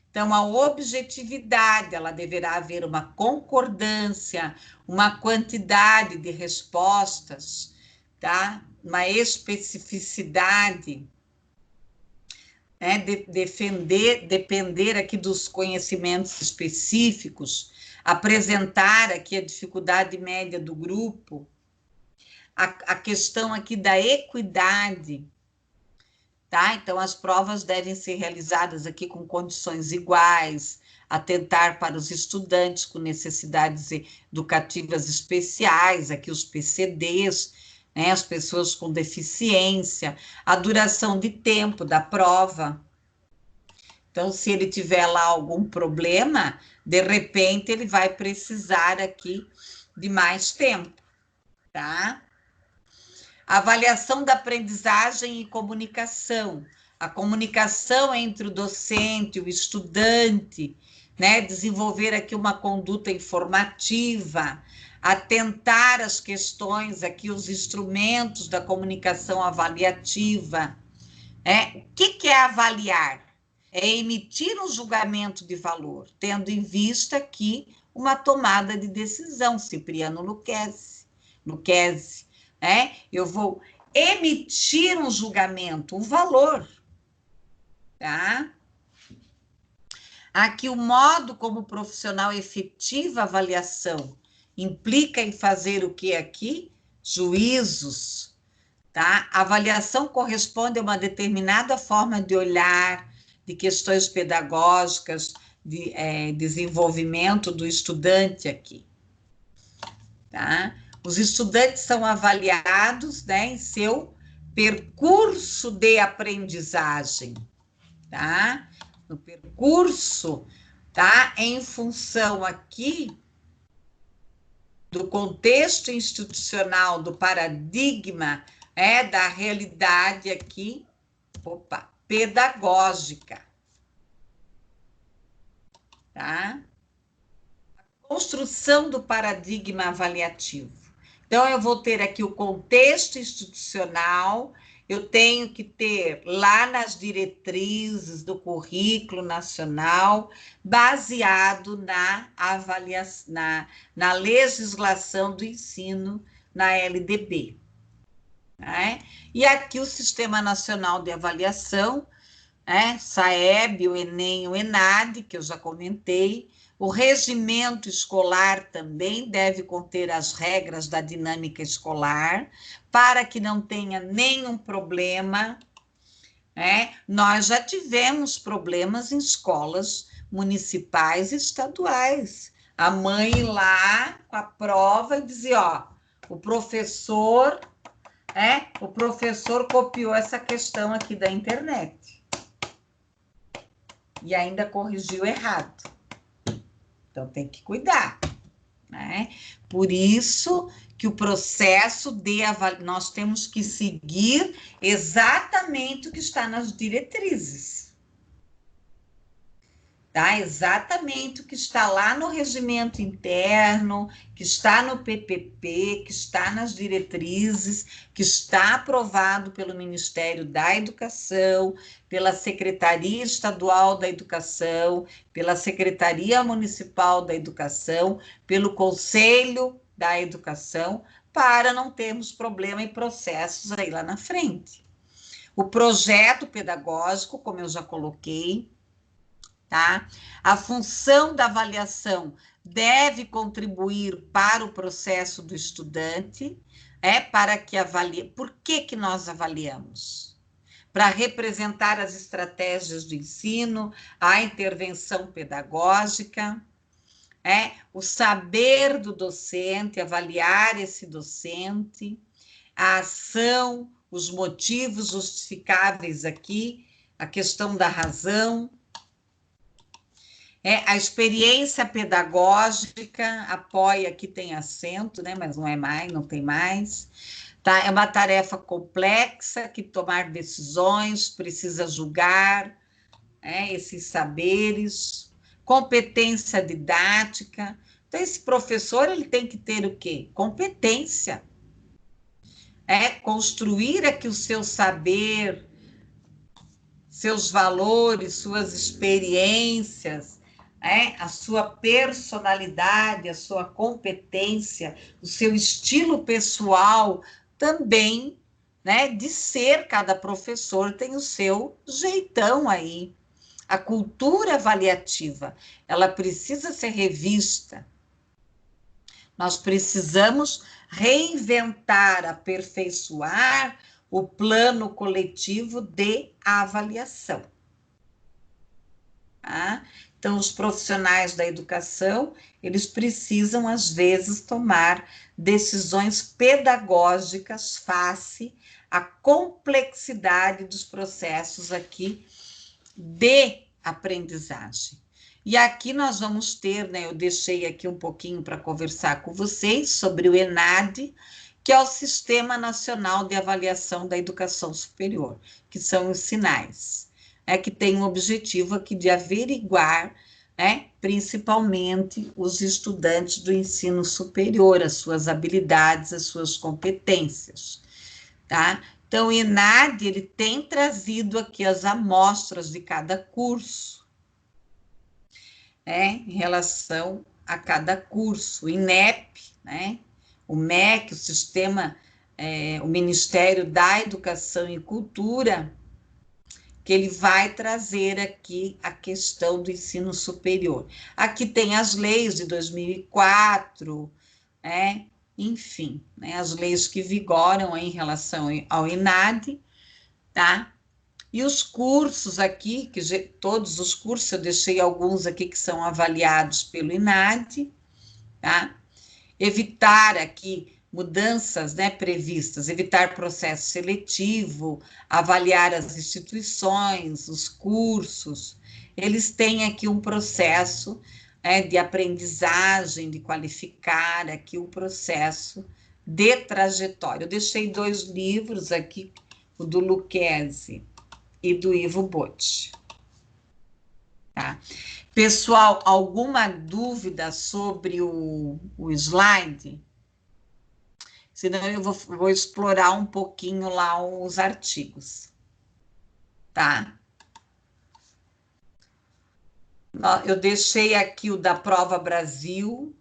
Então, a objetividade, ela deverá haver uma concordância, uma quantidade de respostas, tá? Uma especificidade, né? Depender aqui dos conhecimentos específicos, apresentar aqui a dificuldade média do grupo, a questão aqui da equidade, tá? Então, as provas devem ser realizadas aqui com condições iguais, atentar para os estudantes com necessidades educativas especiais, aqui os PCDs, né? As pessoas com deficiência, a duração de tempo da prova. Então, se ele tiver lá algum problema, de repente ele vai precisar aqui de mais tempo, tá? Avaliação da aprendizagem e comunicação. A comunicação entre o docente e o estudante, né? Desenvolver aqui uma conduta informativa, atentar às questões aqui, os instrumentos da comunicação avaliativa. O que é avaliar? É emitir um julgamento de valor, tendo em vista aqui uma tomada de decisão, Cipriano Lucchesi, eu vou emitir um julgamento, um valor, tá? Aqui o modo como o profissional efetiva a avaliação implica em fazer o que aqui? Juízos, tá? A avaliação corresponde a uma determinada forma de olhar, de questões pedagógicas, de desenvolvimento do estudante aqui, tá? Os estudantes são avaliados, né, em seu percurso de aprendizagem, tá? No percurso, tá? Em função aqui do contexto institucional, do paradigma, da realidade aqui, pedagógica, tá? A construção do paradigma avaliativo. Então, eu vou ter aqui o contexto institucional, eu tenho que ter lá nas diretrizes do currículo nacional, baseado na avaliação, na legislação do ensino, na LDB. Né? E aqui o Sistema Nacional de Avaliação, SAEB, o Enem, o ENAD, que eu já comentei. O regimento escolar também deve conter as regras da dinâmica escolar, para que não tenha nenhum problema. Nós já tivemos problemas em escolas municipais e estaduais. A mãe ir lá com a prova e dizer, o professor copiou essa questão aqui da internet. E ainda corrigiu errado. Então, tem que cuidar, né? Por isso que o processo de avaliação, nós temos que seguir exatamente o que está nas diretrizes. Tá? Exatamente o que está lá no regimento interno, que está no PPP, que está nas diretrizes, que está aprovado pelo Ministério da Educação, pela Secretaria Estadual da Educação, pela Secretaria Municipal da Educação, pelo Conselho da Educação, para não termos problema em processos aí lá na frente. O projeto pedagógico, como eu já coloquei, tá? A função da avaliação deve contribuir para o processo do estudante, para que avalie. Por que nós avaliamos? Para representar as estratégias do ensino, a intervenção pedagógica, o saber do docente, avaliar esse docente, a ação, os motivos justificáveis aqui, a questão da razão, a experiência pedagógica, apoia, aqui tem acento, né, mas não é mais, não tem mais. Tá? É uma tarefa complexa que tomar decisões, precisa julgar, esses saberes, competência didática. Então, esse professor ele tem que ter o quê? Competência. Construir aqui o seu saber, seus valores, suas experiências, a sua personalidade, a sua competência, o seu estilo pessoal também, de ser. Cada professor tem o seu jeitão aí. A cultura avaliativa, ela precisa ser revista. Nós precisamos reinventar, aperfeiçoar o plano coletivo de avaliação. Tá? Então, os profissionais da educação, eles precisam, às vezes, tomar decisões pedagógicas face à complexidade dos processos aqui de aprendizagem. E aqui nós vamos ter, eu deixei aqui um pouquinho para conversar com vocês sobre o ENAD, que é o Sistema Nacional de Avaliação da Educação Superior, que são os sinais, que tem o objetivo aqui de averiguar, principalmente os estudantes do ensino superior, as suas habilidades, as suas competências, tá? Então, o ENAD, ele tem trazido aqui as amostras de cada curso, em relação a cada curso. O INEP, o MEC, o Sistema, o Ministério da Educação e Cultura, que ele vai trazer aqui a questão do ensino superior. Aqui tem as leis de 2004, enfim, as leis que vigoram em relação ao ENAD, tá? E os cursos aqui, todos os cursos, eu deixei alguns aqui que são avaliados pelo ENAD, tá? Evitar aqui mudanças, previstas, evitar processo seletivo, avaliar as instituições, os cursos. Eles têm aqui um processo de aprendizagem, de qualificar aqui o processo de trajetória. Eu deixei 2 livros aqui, o do Lucchesi e do Ivo Botti. Tá? Pessoal, alguma dúvida sobre o slide? Senão eu vou explorar um pouquinho lá os artigos. Tá? Eu deixei aqui o da Prova Brasil.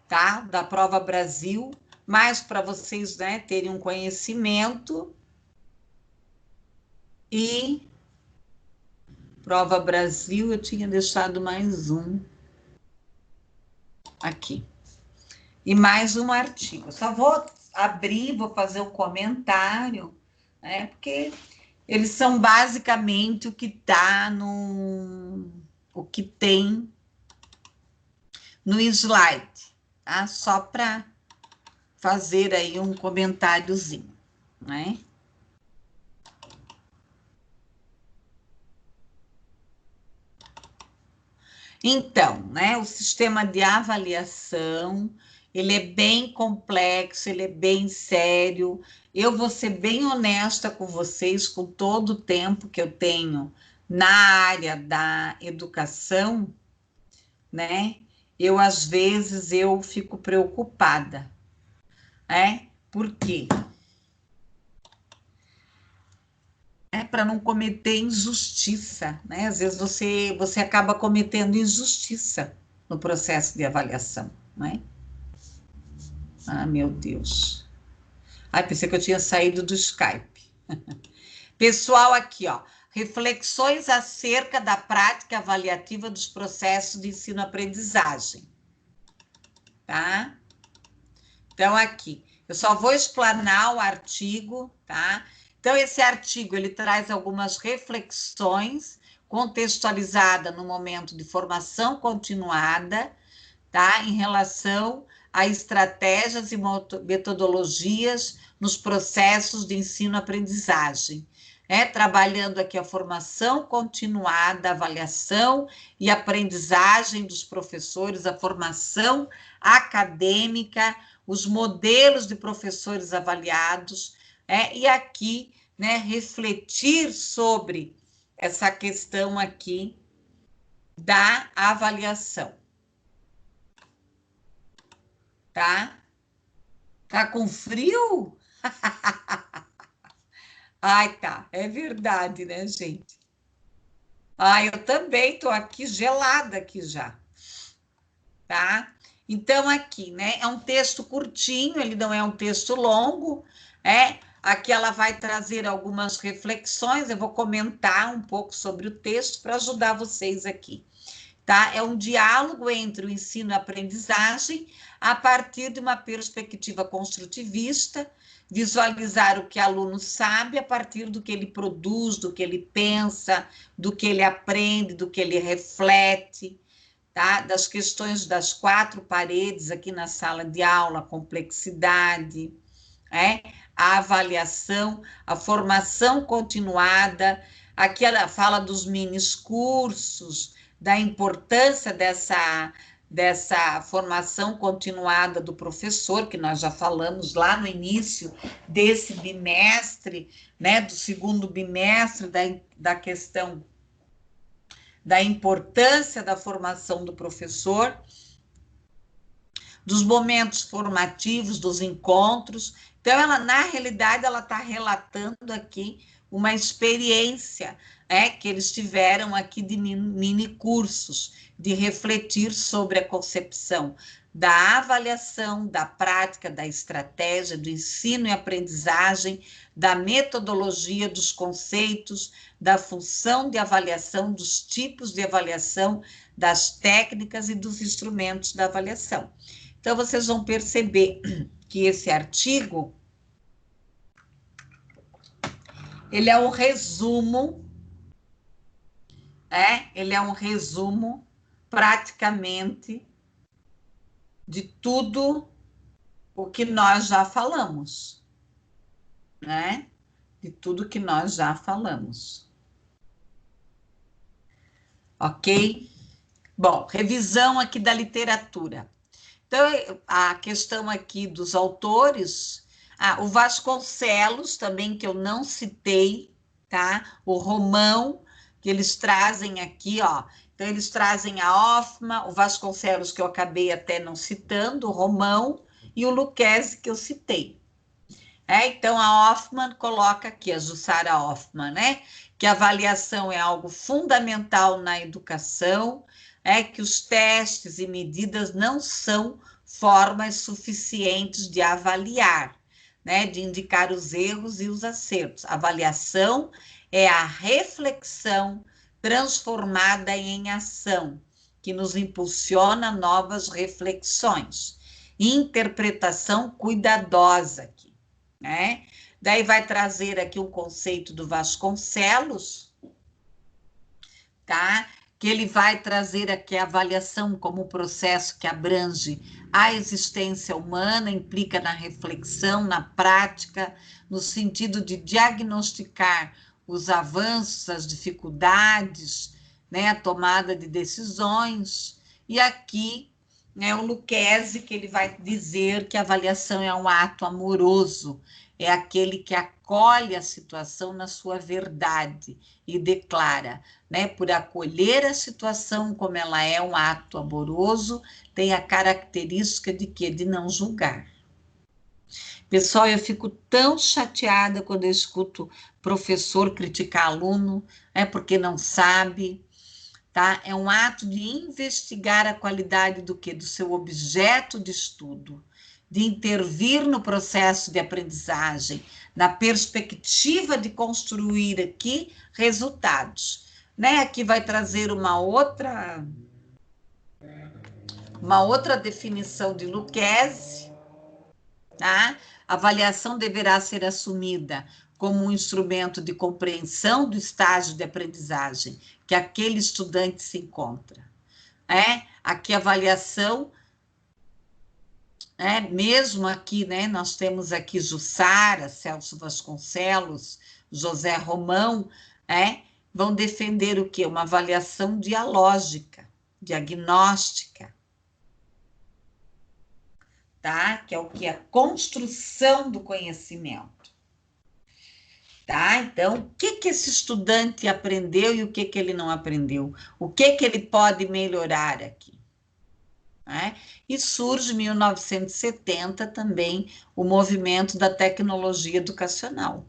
Tá? Da Prova Brasil, mais para vocês, terem um conhecimento. E Prova Brasil, eu tinha deixado mais um aqui. E mais um artigo. Eu só vou abrir, vou fazer um comentário, porque eles são basicamente o que está o que tem no slide, tá? Só para fazer aí um comentáriozinho, Então, o sistema de avaliação, ele é bem complexo, ele é bem sério. Eu vou ser bem honesta com vocês, com todo o tempo que eu tenho na área da educação, eu, às vezes, eu fico preocupada, Por quê? Para não cometer injustiça, Às vezes você acaba cometendo injustiça no processo de avaliação, Ah, meu Deus. Ai, pensei que eu tinha saído do Skype. Pessoal, aqui, ó, reflexões acerca da prática avaliativa dos processos de ensino-aprendizagem, tá? Então, aqui, eu só vou explanar o artigo, tá? Então, esse artigo, ele traz algumas reflexões contextualizadas no momento de formação continuada, tá? Em relação a estratégias e metodologias nos processos de ensino-aprendizagem, trabalhando aqui a formação continuada, a avaliação e aprendizagem dos professores, a formação acadêmica, os modelos de professores avaliados, e aqui, né, refletir sobre essa questão aqui da avaliação. Tá? Tá com frio? Ai, tá. É verdade, né, gente? Ai, eu também tô aqui gelada aqui já. Tá? Então, aqui, né? É um texto curtinho, ele não é um texto longo, Aqui ela vai trazer algumas reflexões, eu vou comentar um pouco sobre o texto para ajudar vocês aqui. Tá? É um diálogo entre o ensino e a aprendizagem a partir de uma perspectiva construtivista, visualizar o que o aluno sabe a partir do que ele produz, do que ele pensa, do que ele aprende, do que ele reflete, tá? Das questões das 4 paredes aqui na sala de aula, a complexidade, a avaliação, a formação continuada. Aqui ela fala dos minis cursos, da importância dessa formação continuada do professor, que nós já falamos lá no início desse bimestre, né, do segundo bimestre, da questão da importância da formação do professor, dos momentos formativos, dos encontros. Então, ela, na realidade, ela está relatando aqui uma experiência que eles tiveram aqui de mini cursos, de refletir sobre a concepção da avaliação, da prática, da estratégia, do ensino e aprendizagem, da metodologia, dos conceitos, da função de avaliação, dos tipos de avaliação, das técnicas e dos instrumentos da avaliação. Então, vocês vão perceber que esse artigo, ele é um resumo, ele é um resumo, praticamente, de tudo o que nós já falamos, né? De tudo que nós já falamos. Ok? Bom, revisão aqui da literatura. Então, a questão aqui dos autores, o Vasconcelos também, que eu não citei, tá? O Romão, que eles trazem aqui, ó. Então, eles trazem a Hoffmann, o Vasconcelos, que eu acabei até não citando, o Romão, e o Lucchesi, que eu citei. Então, a Hoffmann coloca aqui, a Jussara Hoffmann, né? Que a avaliação é algo fundamental na educação, que os testes e medidas não são formas suficientes de avaliar, né? De indicar os erros e os acertos. A avaliação é a reflexão transformada em ação, que nos impulsiona a novas reflexões. Interpretação cuidadosa aqui, né? Daí vai trazer aqui um conceito do Vasconcelos, tá? Que ele vai trazer aqui a avaliação como processo que abrange a existência humana, implica na reflexão, na prática, no sentido de diagnosticar os avanços, as dificuldades, né, a tomada de decisões. E aqui, né, o Lucchesi, que ele vai dizer que a avaliação é um ato amoroso, é aquele que acolhe a situação na sua verdade e declara, né, por acolher a situação como ela é um ato amoroso, tem a característica de quê? De não julgar. Pessoal, eu fico tão chateada quando eu escuto professor criticar aluno, porque não sabe, tá? É um ato de investigar a qualidade do quê? Do seu objeto de estudo, de intervir no processo de aprendizagem, na perspectiva de construir aqui resultados. Né? Aqui vai trazer uma outra definição de Lucchesi, tá? A avaliação deverá ser assumida como um instrumento de compreensão do estágio de aprendizagem que aquele estudante se encontra. Aqui a avaliação, mesmo aqui, né, nós temos aqui Jussara, Celso Vasconcelos, José Romão, vão defender o quê? Uma avaliação dialógica, diagnóstica, tá? Que é o que? A construção do conhecimento, tá? Então, o que que esse estudante aprendeu e o que ele não aprendeu? O que ele pode melhorar aqui? Né? E surge em 1970 também o movimento da tecnologia educacional,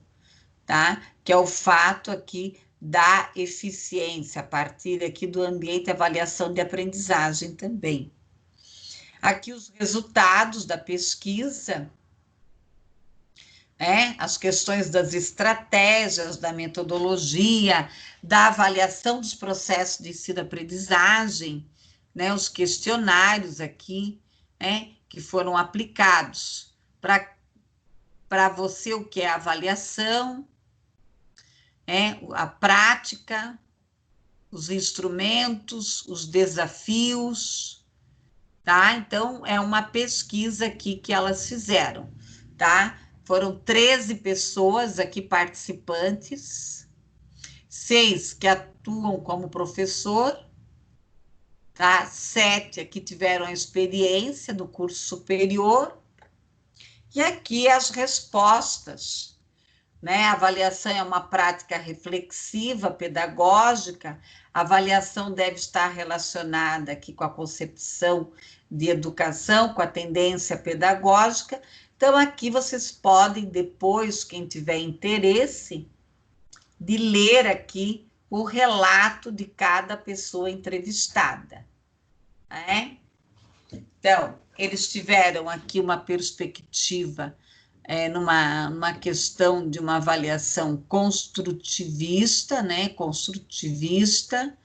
tá? Que é o fato aqui da eficiência, a partir aqui do ambiente de avaliação de aprendizagem também. Aqui os resultados da pesquisa, as questões das estratégias, da metodologia, da avaliação dos processos de ensino-aprendizagem, né, os questionários aqui, que foram aplicados para você, o que é a avaliação, a prática, os instrumentos, os desafios, tá? Então, é uma pesquisa aqui que elas fizeram, tá? Foram 13 pessoas aqui participantes, 6 que atuam como professor, tá? 7 aqui tiveram a experiência do curso superior, e aqui as respostas, né? A avaliação é uma prática reflexiva, pedagógica. A avaliação deve estar relacionada aqui com a concepção de educação, com a tendência pedagógica. Então, aqui vocês podem, depois, quem tiver interesse, de ler aqui o relato de cada pessoa entrevistada, né? Então, eles tiveram aqui uma perspectiva numa questão de uma avaliação construtivista, né? Construtivista,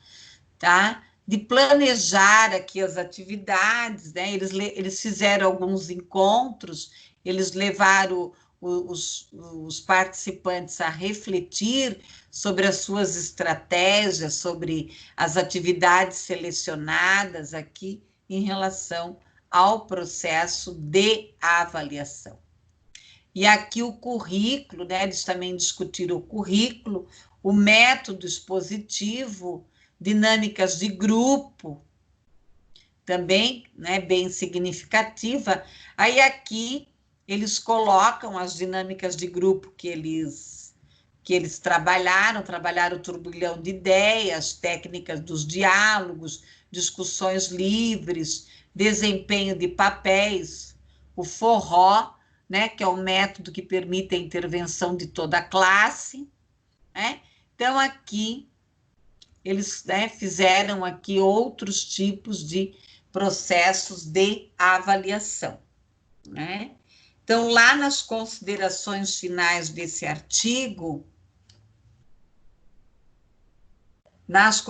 tá? De planejar aqui as atividades, né? Eles fizeram alguns encontros, eles levaram os participantes a refletir sobre as suas estratégias, sobre as atividades selecionadas aqui em relação ao processo de avaliação. E aqui o currículo, né? Eles também discutiram o currículo, o método expositivo, dinâmicas de grupo, também, né, bem significativa. Aí aqui eles colocam as dinâmicas de grupo que eles trabalharam o turbilhão de ideias, técnicas dos diálogos, discussões livres, desempenho de papéis, o forró, né, que é o método que permite a intervenção de toda a classe, né? Então, aqui, eles, né, fizeram aqui outros tipos de processos de avaliação, né? Então, lá nas considerações finais desse artigo, nós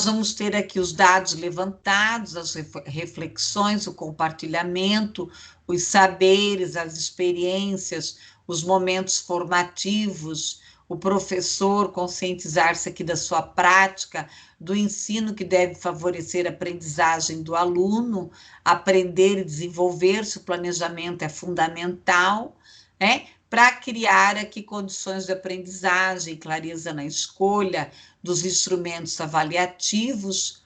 vamos ter aqui os dados levantados, as reflexões, o compartilhamento, os saberes, as experiências, os momentos formativos, o professor conscientizar-se aqui da sua prática, do ensino que deve favorecer a aprendizagem do aluno, aprender e desenvolver-se, o planejamento é fundamental, né? Para criar aqui condições de aprendizagem, clareza na escolha dos instrumentos avaliativos,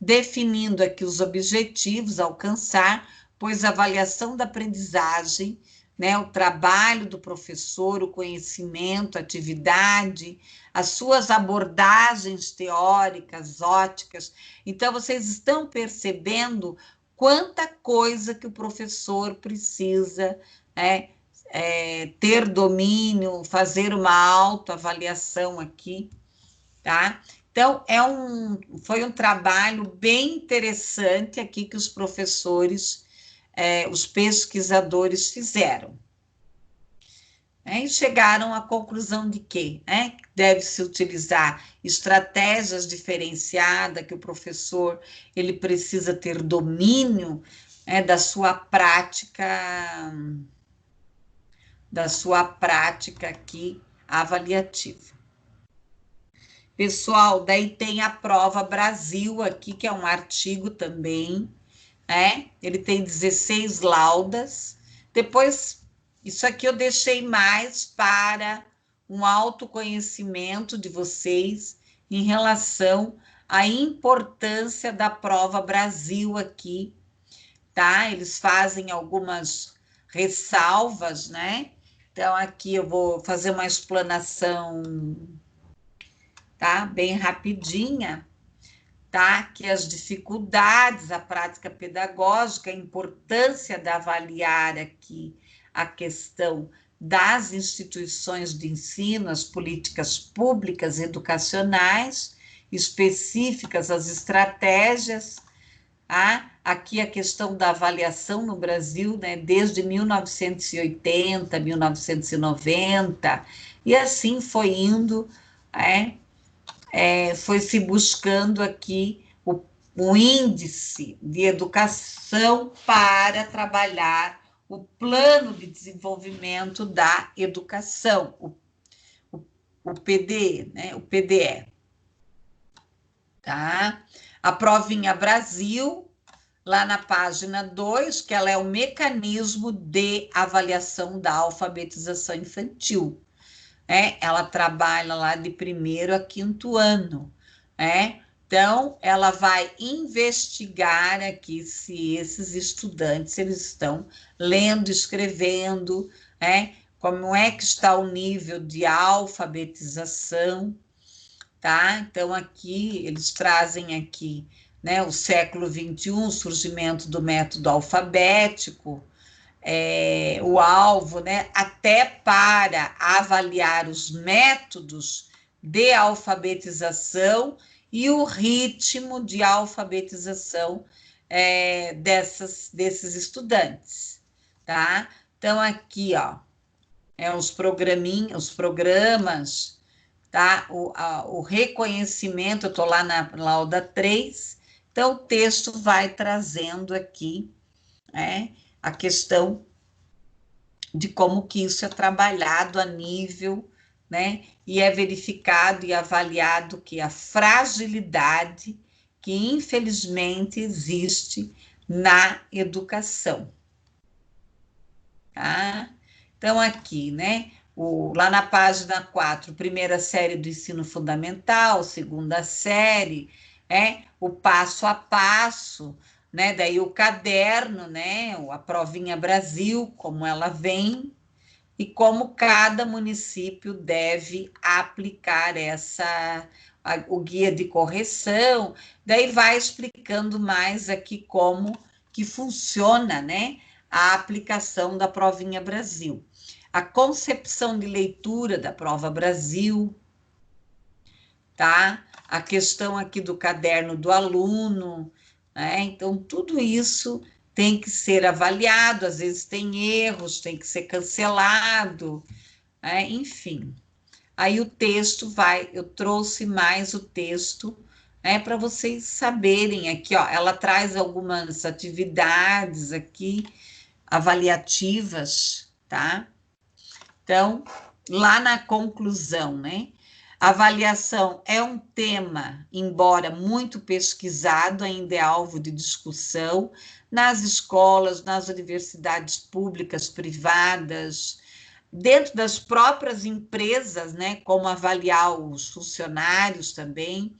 definindo aqui os objetivos a alcançar, pois a avaliação da aprendizagem, né, o trabalho do professor, o conhecimento, a atividade, as suas abordagens teóricas, óticas. Então, vocês estão percebendo quanta coisa que o professor precisa, ter domínio, fazer uma autoavaliação aqui, tá? Então, foi um trabalho bem interessante aqui que os professores, os pesquisadores fizeram. E chegaram à conclusão de que deve-se utilizar estratégias diferenciadas, que o professor ele precisa ter domínio da sua prática aqui avaliativa. Pessoal, daí tem a prova Brasil aqui, que é um artigo também, ele tem 16 laudas. Depois, isso aqui eu deixei mais para um autoconhecimento de vocês em relação a importância da Prova Brasil aqui, tá? Eles fazem algumas ressalvas, né? Então, aqui eu vou fazer uma explanação, tá? Bem rapidinha, tá? Que as dificuldades, a prática pedagógica, a importância de avaliar aqui a questão das instituições de ensino, as políticas públicas educacionais específicas, as estratégias, tá? Aqui a questão da avaliação no Brasil, né, desde 1980, 1990, e assim foi indo, foi se buscando aqui o índice de educação para trabalhar o plano de desenvolvimento da educação, o PDE, né, o PDE. Tá? A Provinha Brasil, lá na página 2, que ela é o mecanismo de avaliação da alfabetização infantil. Ela trabalha lá de 1º a 5º ano. Então, ela vai investigar aqui se esses estudantes eles estão lendo, escrevendo, como é que está o nível de alfabetização, tá? Então, aqui, eles trazem aqui, né, o século XXI, o surgimento do método alfabético, o alvo, né, até para avaliar os métodos de alfabetização e o ritmo de alfabetização desses estudantes, tá? Então, aqui, ó, os programas, tá? O reconhecimento, eu estou lá na lauda 3, então o texto vai trazendo aqui, a questão de como que isso é trabalhado a nível, né? E é verificado e avaliado que a fragilidade que infelizmente existe na educação, tá? Então, aqui, né? Lá na página 4, primeira série do ensino fundamental, segunda série, o passo a passo, né? Daí o caderno, né? A Provinha Brasil, como ela vem, e como cada município deve aplicar o guia de correção, daí vai explicando mais aqui como que funciona, né? A aplicação da Provinha Brasil. A concepção de leitura da Prova Brasil, tá? A questão aqui do caderno do aluno, né? Então, tudo isso tem que ser avaliado, às vezes tem erros, tem que ser cancelado, enfim. Aí o texto eu trouxe mais o texto, para vocês saberem aqui, ó, ela traz algumas atividades aqui, avaliativas, tá? Então, lá na conclusão, né? Avaliação é um tema, embora muito pesquisado, ainda é alvo de discussão nas escolas, nas universidades públicas, privadas, dentro das próprias empresas, né? Como avaliar os funcionários também,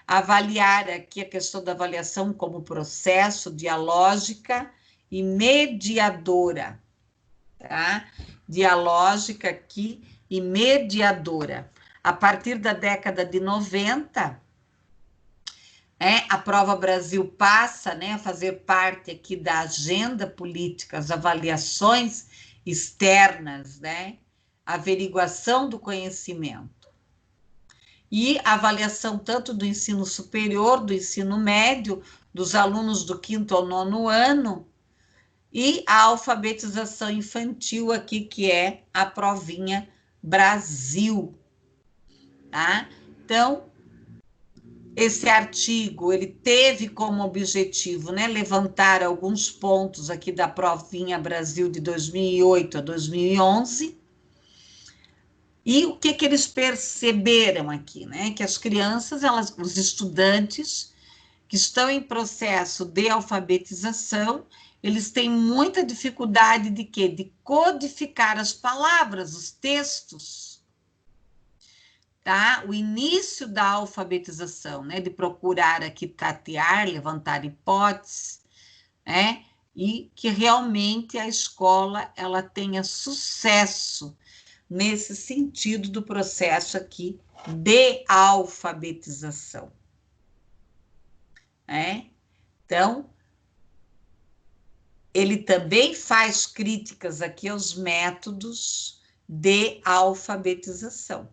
avaliar aqui a questão da avaliação como processo dialógica e mediadora, tá? Dialógica aqui e mediadora. A partir da década de 90, a Prova Brasil passa, né, a fazer parte aqui da agenda política, as avaliações externas, né, averiguação do conhecimento. E a avaliação tanto do ensino superior, do ensino médio, dos alunos do 5º ao 9º ano, e a alfabetização infantil aqui, que é a Provinha Brasil, tá? Então, esse artigo, ele teve como objetivo, né, levantar alguns pontos aqui da Provinha Brasil de 2008 a 2011, e o que eles perceberam aqui, né, que as crianças, os estudantes que estão em processo de alfabetização, eles têm muita dificuldade de quê? De codificar as palavras, os textos. tá? O início da alfabetização, né? De procurar aqui tatear, levantar hipóteses, né? E que realmente a escola ela tenha sucesso nesse sentido do processo aqui de alfabetização, né? Então, ele também faz críticas aqui aos métodos de alfabetização,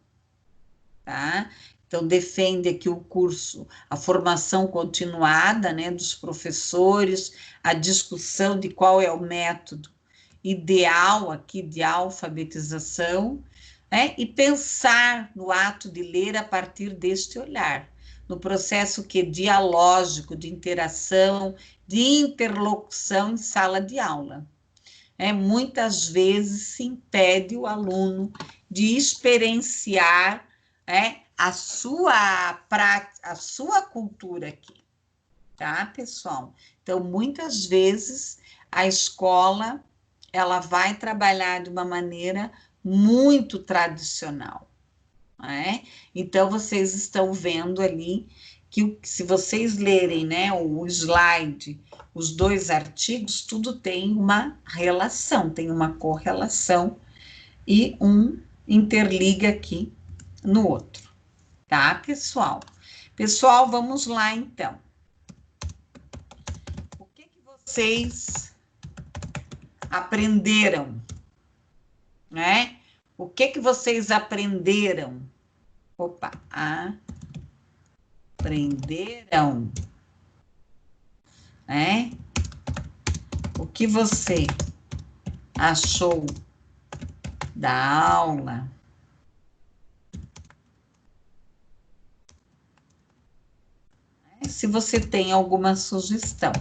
tá? Então, defende aqui o curso, a formação continuada, né, dos professores, a discussão de qual é o método ideal aqui de alfabetização, né, e pensar no ato de ler a partir deste olhar, no processo que dialógico, de interação, de interlocução em sala de aula. Muitas vezes se impede o aluno de experienciar a sua prática, a sua cultura aqui, tá, pessoal? Então, muitas vezes a escola ela vai trabalhar de uma maneira muito tradicional, né? Então, vocês estão vendo ali que se vocês lerem, né, o slide, os dois artigos, tudo tem uma relação, tem uma correlação e um interliga aqui no outro, tá, pessoal? Pessoal, vamos lá, então. O que vocês aprenderam, né? O que vocês aprenderam? Opa, aprenderam, né? O que você achou da aula? Se você tem alguma sugestão.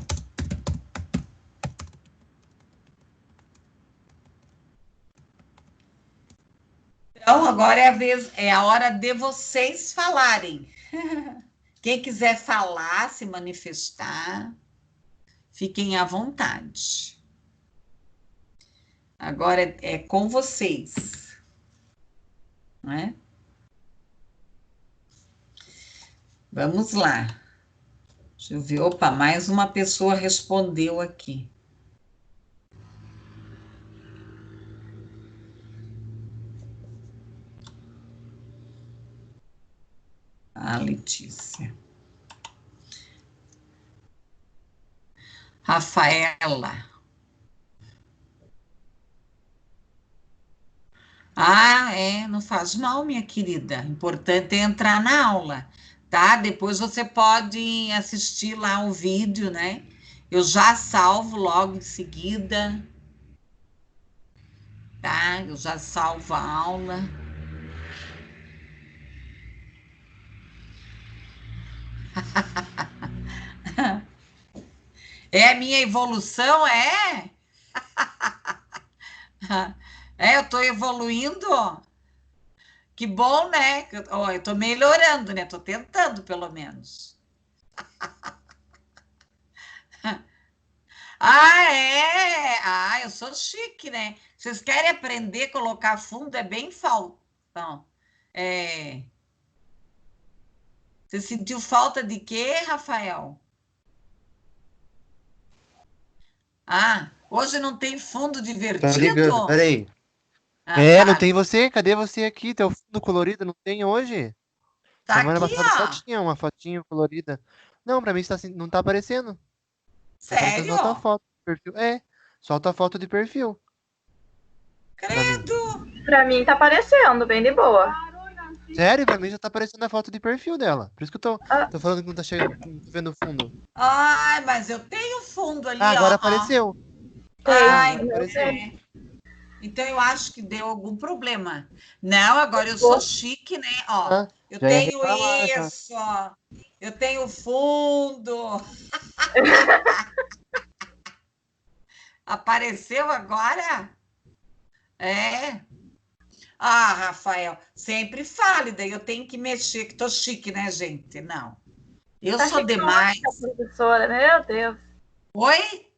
Então, agora é a hora de vocês falarem. Quem quiser falar, se manifestar, fiquem à vontade. Agora é com vocês, né? Vamos lá. Deixa eu ver. Opa, mais uma pessoa respondeu aqui. A Letícia. Rafaela. Não faz mal, minha querida. Importante é entrar na aula, tá? Depois você pode assistir lá o vídeo, né? Eu já salvo logo em seguida, tá? Eu já salvo a aula. É a minha evolução, é? Eu tô evoluindo? Que bom, né? Eu tô melhorando, né? Tô tentando, pelo menos. É? Eu sou chique, né? Vocês querem aprender a colocar fundo? É bem falta. Então, você sentiu falta de quê, Rafael? Hoje não tem fundo Tá ligando, divertido? peraí. Não Tá. tem você? Cadê você aqui? Teu fundo colorido não tem hoje? Tá Semana aqui, passada só ó. tinha uma fotinho colorida. Não, pra mim não tá aparecendo. Tá aparecendo só tua Sério? foto de perfil. Só tua foto de perfil. Pra mim. Credo. Pra mim tá aparecendo, bem de boa. Sério, pra mim já tá aparecendo a foto de perfil dela. Por isso que eu tô, Ah, tô falando que não tá vendo o fundo. Mas eu tenho fundo Ah, ali, agora ó. apareceu. tem. Agora Eu apareceu. sei. Então eu acho que deu algum problema. Não, agora eu sou Pô, chique, né? Ó, Ah, eu já ia tenho reclamar já. isso, ó. Eu tenho fundo. Apareceu agora? É. Rafael, sempre fale, daí eu tenho que mexer, que tô chique, né, gente? Não. Eu tá sou chique no último, demais. professora. Meu Deus. Oi?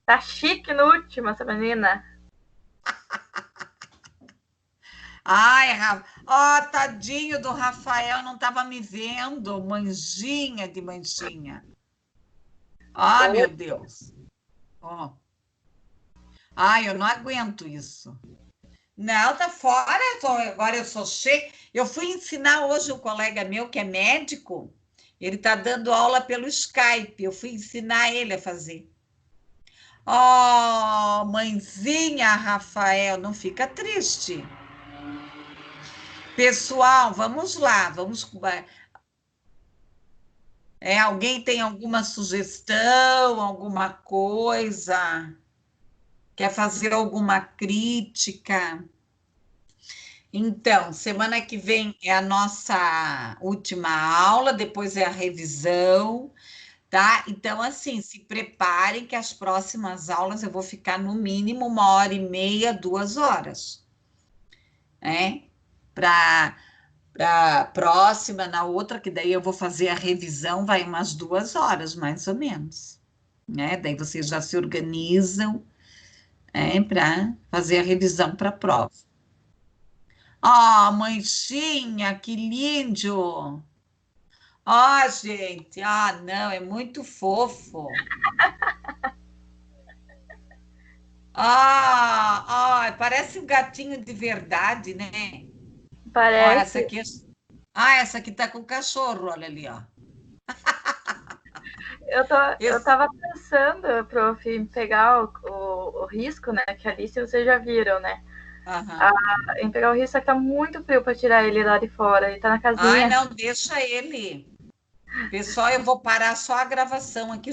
Tá chique no último, essa menina. Ai, ó, tadinho do Rafael, não estava me vendo. Manjinha de manchinha. Ai, meu Deus. Ó. Ai, eu não aguento isso. Não, tá fora. Agora eu sou cheia. Eu fui ensinar hoje um colega meu que é médico. Ele está dando aula pelo Skype. Eu fui ensinar ele a fazer. Oh, mãezinha, Rafael, não fica triste. Pessoal, vamos lá, alguém tem alguma sugestão, alguma coisa? Quer fazer alguma crítica? Então, semana que vem é a nossa última aula, depois é a revisão, tá? Então, assim, se preparem que as próximas aulas eu vou ficar no mínimo 1h30, 2 horas, né? Para próxima, na outra, que daí eu vou fazer a revisão, vai umas 2 horas, mais ou menos, né? Daí vocês já se organizam, para fazer a revisão para a prova. Ó, manchinha, que lindo! Ó, gente, não, é muito fofo. Parece um gatinho de verdade, né? Ó, Parece. essa aqui tá com o cachorro, olha ali, ó. Eu tava pensando, prof, em pegar o risco, né? Que ali, se vocês já viram, né? Em pegar o risco, só que tá muito frio para tirar ele lá de fora. Ele tá na casinha. Ai, não, deixa ele. Pessoal, eu vou parar só a gravação aqui.